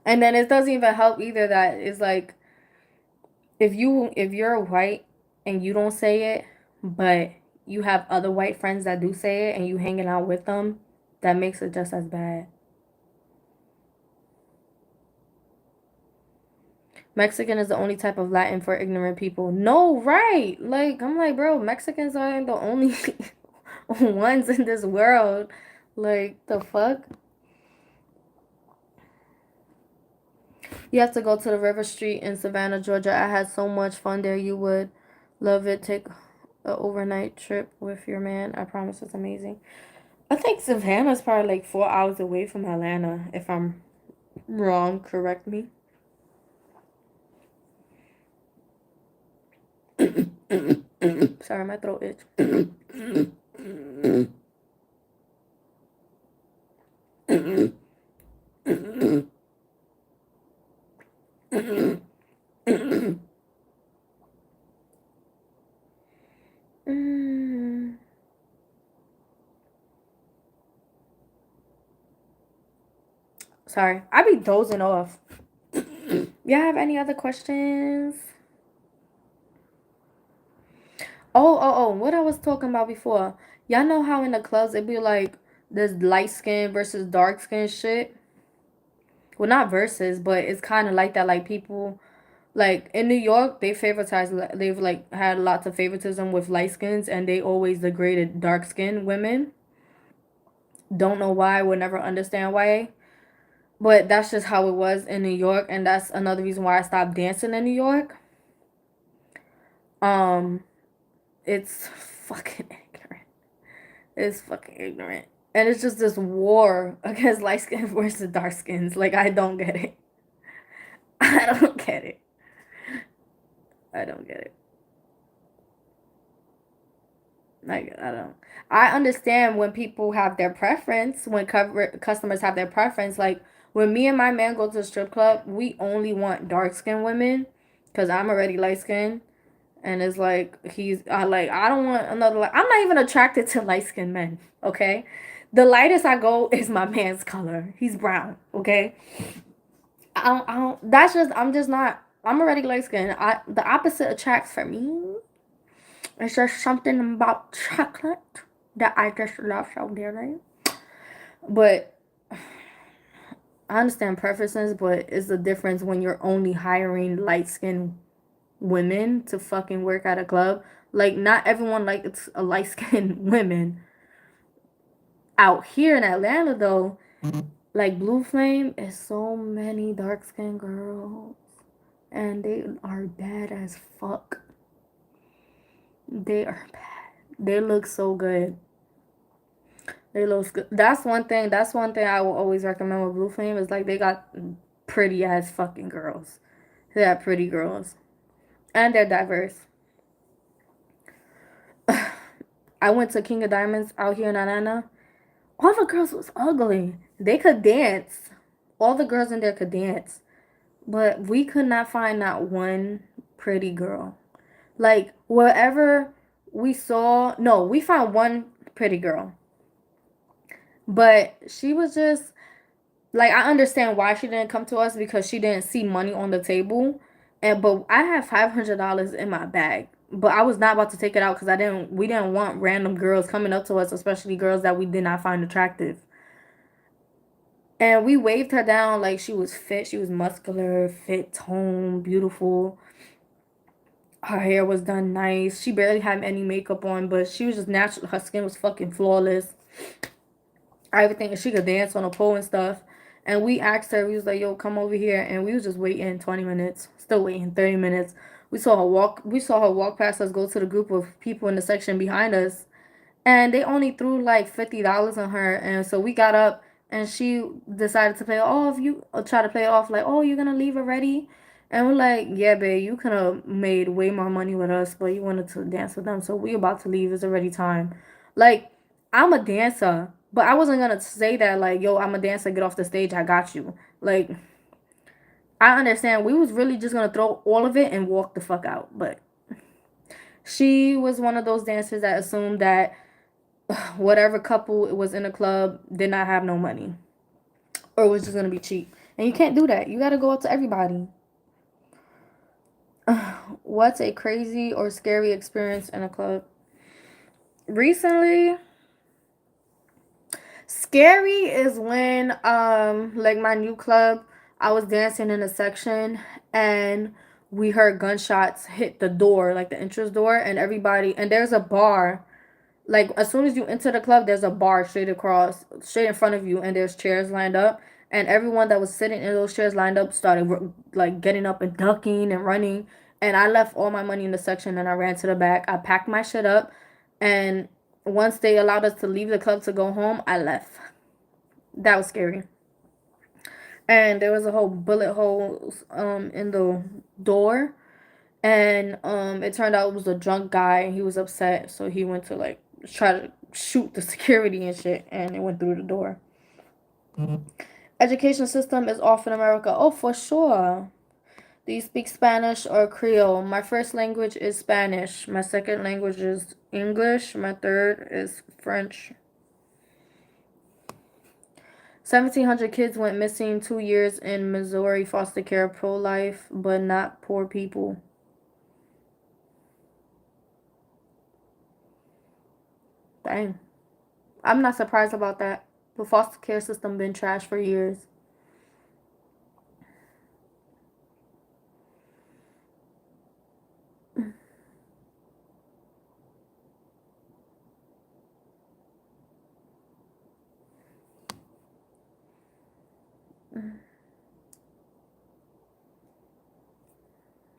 And then it doesn't even help either that it's like if you're white and you don't say it, but you have other white friends that do say it and you hanging out with them, that makes it just as bad. Mexican is the only type of Latin for ignorant people. No, right. Like, I'm like, bro, Mexicans aren't the only ones in this world. Like, the fuck? You have to go to the River Street in Savannah, Georgia. I had so much fun there. You would love it. Take an overnight trip with your man. I promise it's amazing. I think Savannah's probably like 4 hours away from Atlanta. If I'm wrong, correct me. Sorry, my throat itch. Sorry, I be dozing off. Y'all have any other questions? What I was talking about before. Y'all know how in the clubs it be like this light skin versus dark skin shit? Well, not versus, but it's kind of like that. Like people, like in New York, they've like had lots of favoritism with light skins and they always degraded dark skinned women. Don't know why, will never understand why. But that's just how it was in New York, and that's another reason why I stopped dancing in New York. Um, it's fucking ignorant. It's fucking ignorant. And it's just this war against light skin versus dark skins. Like I don't get it. I don't get it. I don't get it. Like I don't. I understand when people have their preference, when customers have their preference. Like when me and my man go to the strip club, we only want dark skinned women, cause I'm already light skinned. And it's like I don't want another I'm not even attracted to light skinned men, okay? The lightest I go is my man's color. He's brown, okay? I don't that's just I'm just not I'm already light skinned. The opposite attracts for me. It's just something about chocolate that I just love so dearly. But I understand preferences, but it's the difference when you're only hiring light skinned women to fucking work at a club. Like not everyone likes a light skinned women. Out here in Atlanta though, like Blue Flame is so many dark skinned girls. And they are bad as fuck. They are bad. They look so good. They look good. That's one thing I will always recommend with Blue Flame is like they got pretty ass fucking girls. They got pretty girls. And they're diverse. I went to King of Diamonds out here in Atlanta. All the girls was ugly. They could dance. All the girls in there could dance. But we could not find not one pretty girl. Like wherever we saw, no, we found one pretty girl. But she was just like I understand why she didn't come to us because she didn't see money on the table. And but I had $500 in my bag. But I was not about to take it out because we didn't want random girls coming up to us, especially girls that we did not find attractive. And we waved her down like she was fit, she was muscular, fit, toned, beautiful. Her hair was done nice. She barely had any makeup on, but she was just natural. Her skin was fucking flawless. Everything, she could dance on a pole and stuff. And we asked her, we was like, yo, come over here. And we was just waiting 20 minutes, still waiting 30 minutes. We saw her walk past us, go to the group of people in the section behind us. And they only threw like $50 on her. And so we got up and she decided to play it off. You try to play it off like, oh, you're going to leave already? And we're like, yeah, babe, you could have made way more money with us, but you wanted to dance with them. So we about to leave. It's already time. Like, I'm a dancer, but I wasn't going to say that like, yo, I'm a dancer. Get off the stage. I got you. Like, I understand. We was really just going to throw all of it and walk the fuck out. But she was one of those dancers that assumed that whatever couple was in the club did not have no money or was just gonna be cheap. And you can't do that. You gotta go out to everybody. What's a crazy or scary experience in a club? Recently, scary is when like my new club, I was dancing in a section and we heard gunshots hit the door, like the entrance door, and everybody and there's a bar. Like as soon as you enter the club, there's a bar straight in front of you, and there's chairs lined up. And everyone that was sitting in those chairs lined up started like getting up and ducking and running. And I left all my money in the section and I ran to the back. I packed my shit up, and Once they allowed us to leave the club to go home, I left. That was scary. And there was a whole bullet holes in the door, and it turned out it was a drunk guy, and he was upset, so he went to like try to shoot the security and shit, and it went through the door. Education system is off in America. Oh, for sure. Do you speak Spanish or Creole? My first language is Spanish. My second language is English. My third is French. 1,700 kids went missing 2 years in Missouri foster care, pro-life, but not poor people. Dang. I'm not surprised about that. The foster care system been trash for years.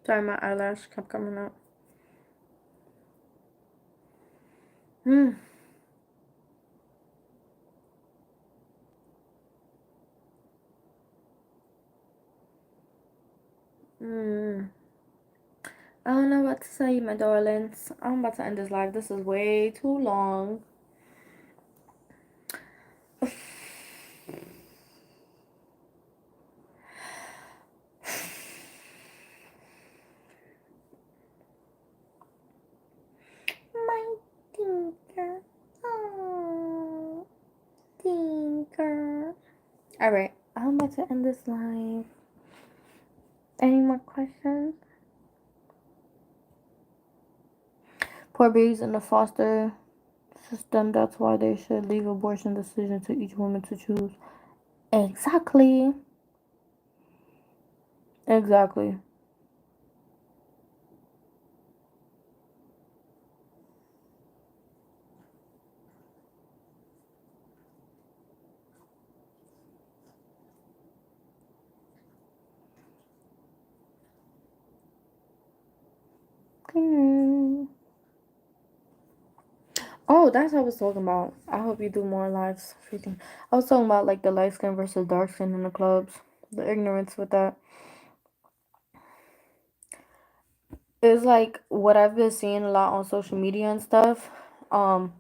Sorry, my eyelash kept coming out. Hmm. Hmm. I don't know what to say, my darlings. I'm about to end this live. This is way too long. My tinker. Oh, tinker. Alright, I'm about to end this live. Any more questions? Poor babies in the foster system. That's why they should leave abortion decision to each woman to choose. Exactly. Exactly. Oh, that's what I was talking about. I hope you do more lives. Freaking. I was talking about like the light skin versus dark skin in the clubs. The ignorance with that. It's like what I've been seeing a lot on social media and stuff. Um,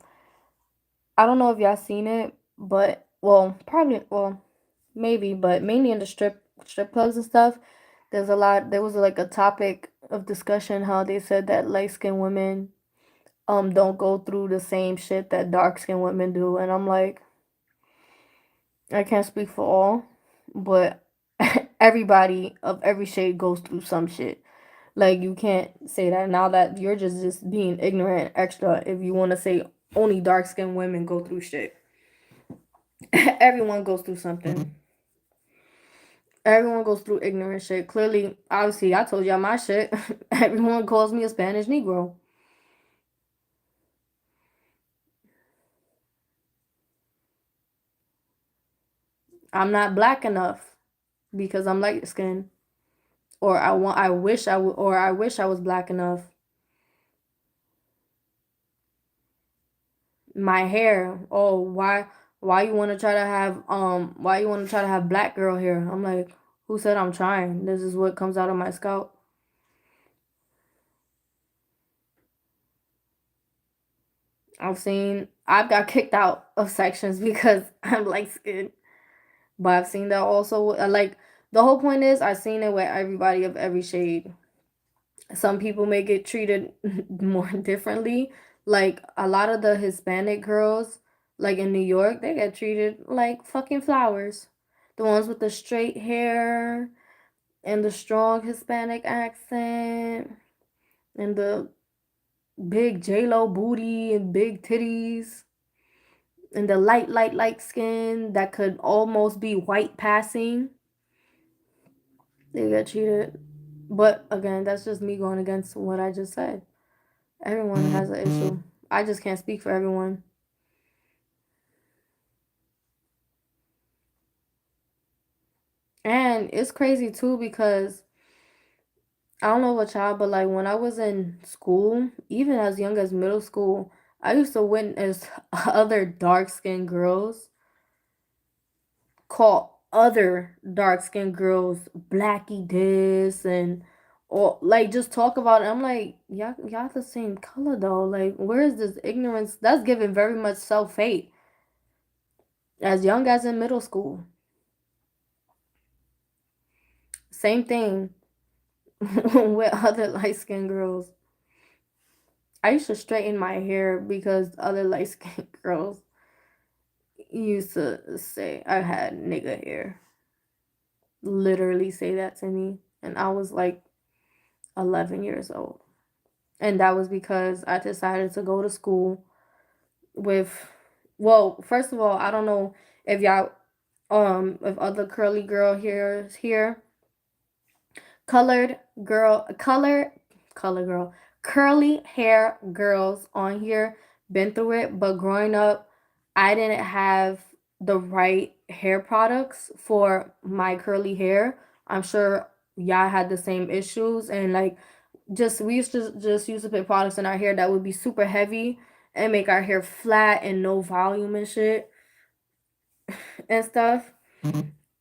I don't know if y'all seen it, but well, probably well, maybe, but mainly in the strip clubs and stuff. There was like a topic of discussion how they said that light skinned women don't go through the same shit that dark skinned women do, and I'm like, I can't speak for all, but everybody of every shade goes through some shit. Like you can't say that now that you're just being ignorant extra if you want to say only dark skinned women go through shit. Everyone goes through something. Everyone goes through ignorant shit. Clearly, obviously, I told y'all my shit. Everyone calls me a Spanish Negro. I'm not black enough because I'm light skinned. Or I wish I was black enough. My hair. Oh, why you want to try to have why you want to try to have black girl hair? I'm like, who said I'm trying? This is what comes out of my scalp. I've got kicked out of sections because I'm light skinned. But I've seen that also. Like the whole point is, I've seen it with everybody of every shade. Some people may get treated more differently. Like a lot of the Hispanic girls, like in New York, they get treated like fucking flowers. The ones with the straight hair and the strong Hispanic accent and the big J-Lo booty and big titties and the light skin that could almost be white passing. They get treated. But again, that's just me going against what I just said. Everyone has an issue. I just can't speak for everyone. And it's crazy too because I don't know what y'all, but like when I was in school, even as young as middle school, I used to witness other dark skinned girls call other dark skinned girls blacky this and or like just talk about it. I'm like, y'all the same color though. Like, where is this ignorance? That's giving very much self hate as young as in middle school. Same thing with other light skinned girls. I used to straighten my hair because other light skinned girls used to say I had nigga hair. Literally say that to me. And I was like 11 years old. And that was because I decided to go to school with, well, first of all, I don't know if y'all, if other curly girl here is here, colored girl, color girl, curly hair girls on here been through it, but growing up, I didn't have the right hair products for my curly hair. I'm sure y'all had the same issues, and like just we used to just use to put products in our hair that would be super heavy and make our hair flat and no volume and shit and stuff.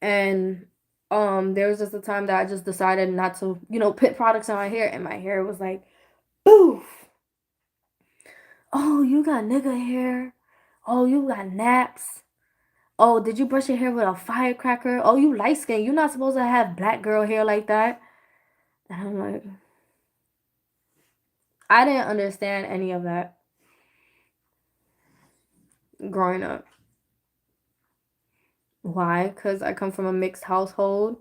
And there was just a time that I just decided not to, put products in my hair, and my hair was like, boof. Oh, you got nigga hair. Oh, you got naps. Oh, did you brush your hair with a firecracker? Oh, you light skin. You're not supposed to have black girl hair like that. And I'm like, I didn't understand any of that growing up. Why? Because I come from a mixed household.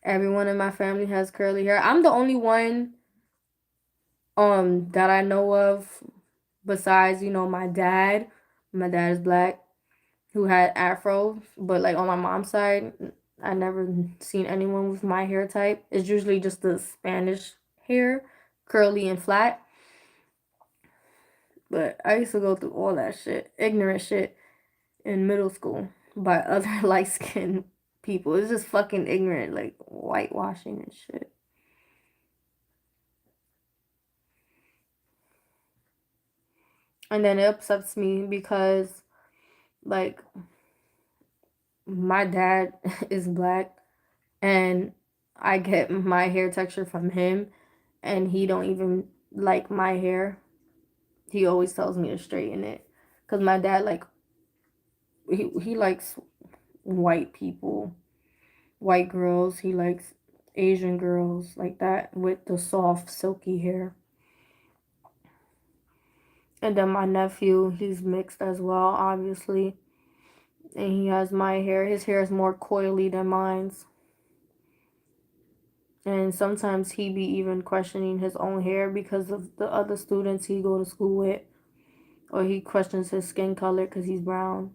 Everyone in my family has curly hair. I'm the only one that I know of besides, my dad. My dad is black, who had afro, but like on my mom's side, I never seen anyone with my hair type. It's usually just the Spanish hair, curly and flat. But I used to go through all that shit, ignorant shit, in middle school by other light skinned people. It's just fucking ignorant, like whitewashing and shit. And then it upsets me because, like, my dad is black and I get my hair texture from him, and he don't even like my hair. He always tells me to straighten it because my dad, like, he likes white people, white girls. He likes Asian girls like that with the soft silky hair. And then my nephew, he's mixed as well, obviously. And he has my hair. His hair is more coily than mine's. And sometimes he be even questioning his own hair because of the other students he go to school with. Or he questions his skin color because he's brown.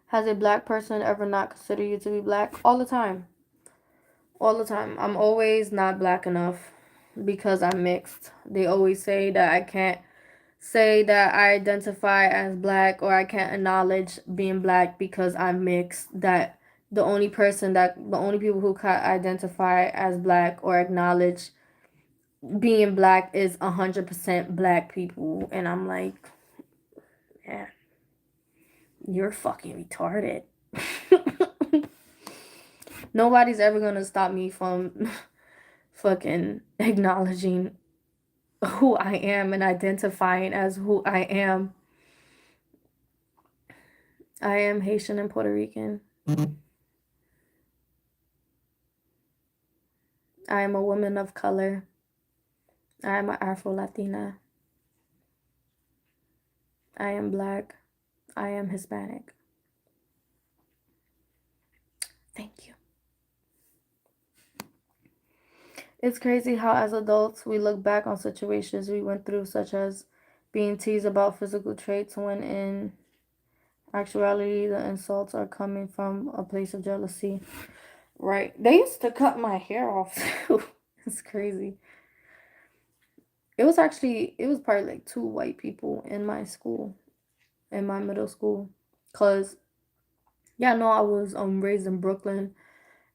Has a black person ever not considered you to be black? All the time. All the time. I'm always not black enough because I'm mixed. They always say that I can't say that I identify as black, or I can't acknowledge being black because I'm mixed. That the only people who can identify as black or acknowledge being black is 100% black people. And I'm like, yeah, you're fucking retarded. Nobody's ever gonna stop me from fucking acknowledging who I am and identifying as who I am. I am Haitian and Puerto Rican. I am a woman of color. I am an Afro Latina. I am black. I am Hispanic. Thank you. It's crazy how, as adults, we look back on situations we went through, such as being teased about physical traits, when in actuality, the insults are coming from a place of jealousy. Right. They used to cut my hair off too. It's crazy. It was probably like 2 white people in my school, in my middle school. Cause yeah, no, I was raised in Brooklyn,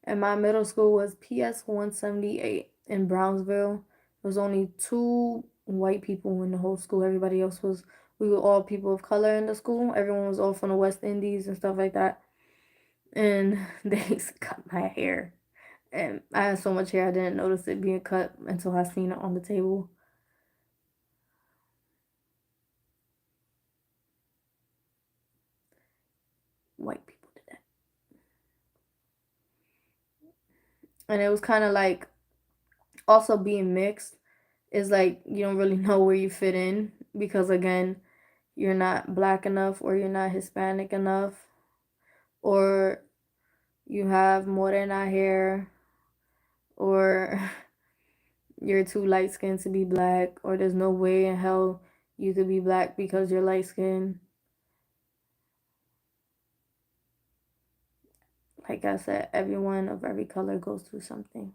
and my middle school was PS 178 in Brownsville. There was only 2 white people in the whole school. Everybody else was we were all people of color in the school. Everyone was all from the West Indies and stuff like that. And they cut my hair. And I had so much hair I didn't notice it being cut until I seen it on the table. White people did that. And it was kind of like also being mixed is like you don't really know where you fit in because again, you're not black enough or you're not Hispanic enough or you have morena hair or you're too light skinned to be black or there's no way in hell you could be black because you're light skinned. Like I said, everyone of every color goes through something.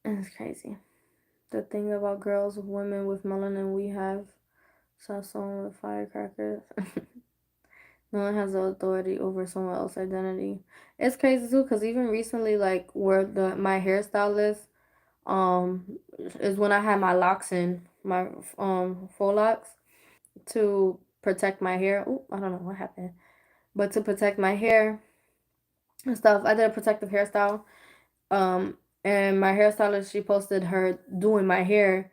And it's crazy. The thing about girls, women with melanin, we have someone with firecrackers. No one has the authority over someone else's identity. It's crazy too, cause even recently, like where my hairstylist is when I had my locks in my faux locks to protect my hair. Oh, I don't know what happened, but to protect my hair and stuff, I did a protective hairstyle. And my hairstylist she posted her doing my hair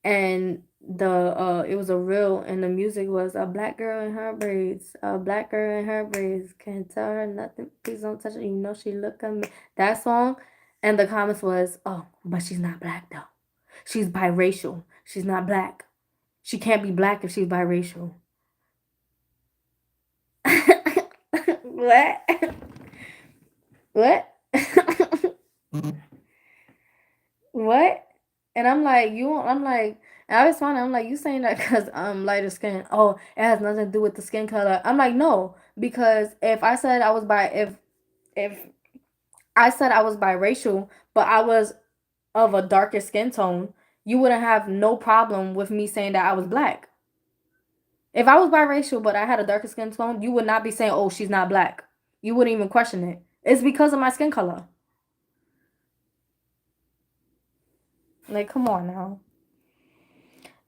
and it was a reel and the music was a black girl in her braids, a black girl in her braids, can't tell her nothing, please don't touch her, you know she look at me, that song. And the comments was, oh, but she's not black though, she's biracial, she's not black, she can't be black if she's biracial. What? What? What? And I'm like, I'm like, and I was fine. I'm like, you saying that because I'm lighter skin? Oh, it has nothing to do with the skin color. I'm like, no, because if I said I was biracial, but I was of a darker skin tone, you wouldn't have no problem with me saying that I was black. If I was biracial but I had a darker skin tone, you would not be saying, oh, she's not black. You wouldn't even question it. It's because of my skin color. Like, come on now.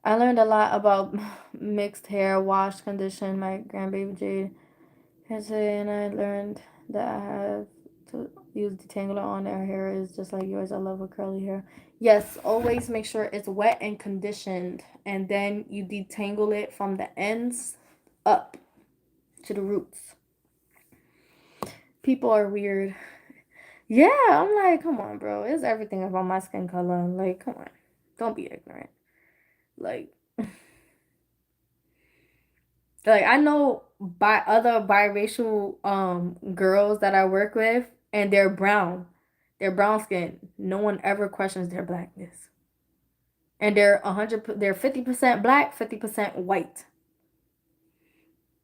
I learned a lot about mixed hair, wash, condition. My grandbaby Jade has said, and I learned that I have to use detangler on her hair is just like yours. I love her curly hair. Yes, always make sure it's wet and conditioned, and then you detangle it from the ends up to the roots. People are weird. Yeah, I'm like, come on, bro. It's everything about my skin color. Like, come on. Don't be ignorant. Like, I know by other biracial girls that I work with and they're brown. They're brown skin. No one ever questions their blackness. And they're 50% black, 50% white.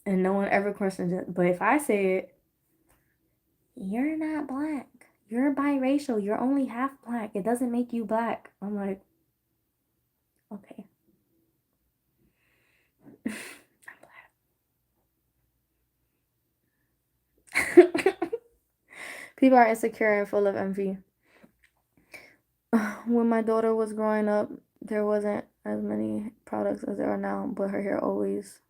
And no one ever questions it. But if I say it, you're not black. You're biracial. You're only half black. It doesn't make you black. I'm like, okay. People are insecure and full of envy. When my daughter was growing up, there wasn't as many products as there are now, but her hair always.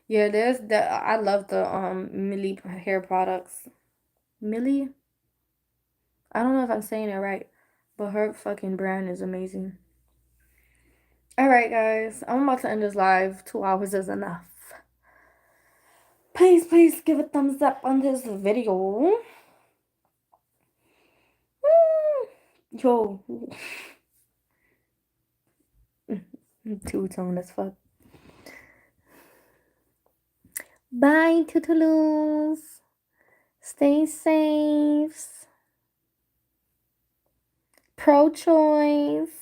Yeah, there's the I love the Millie hair products. Millie? I don't know if I'm saying it right, but her fucking brand is amazing. Alright guys, I'm about to end this live. 2 hours is enough. Please give a thumbs up on this video. Yo. Two-tone as fuck. Bye, Tootaloos. Stay safe. Pro-choice.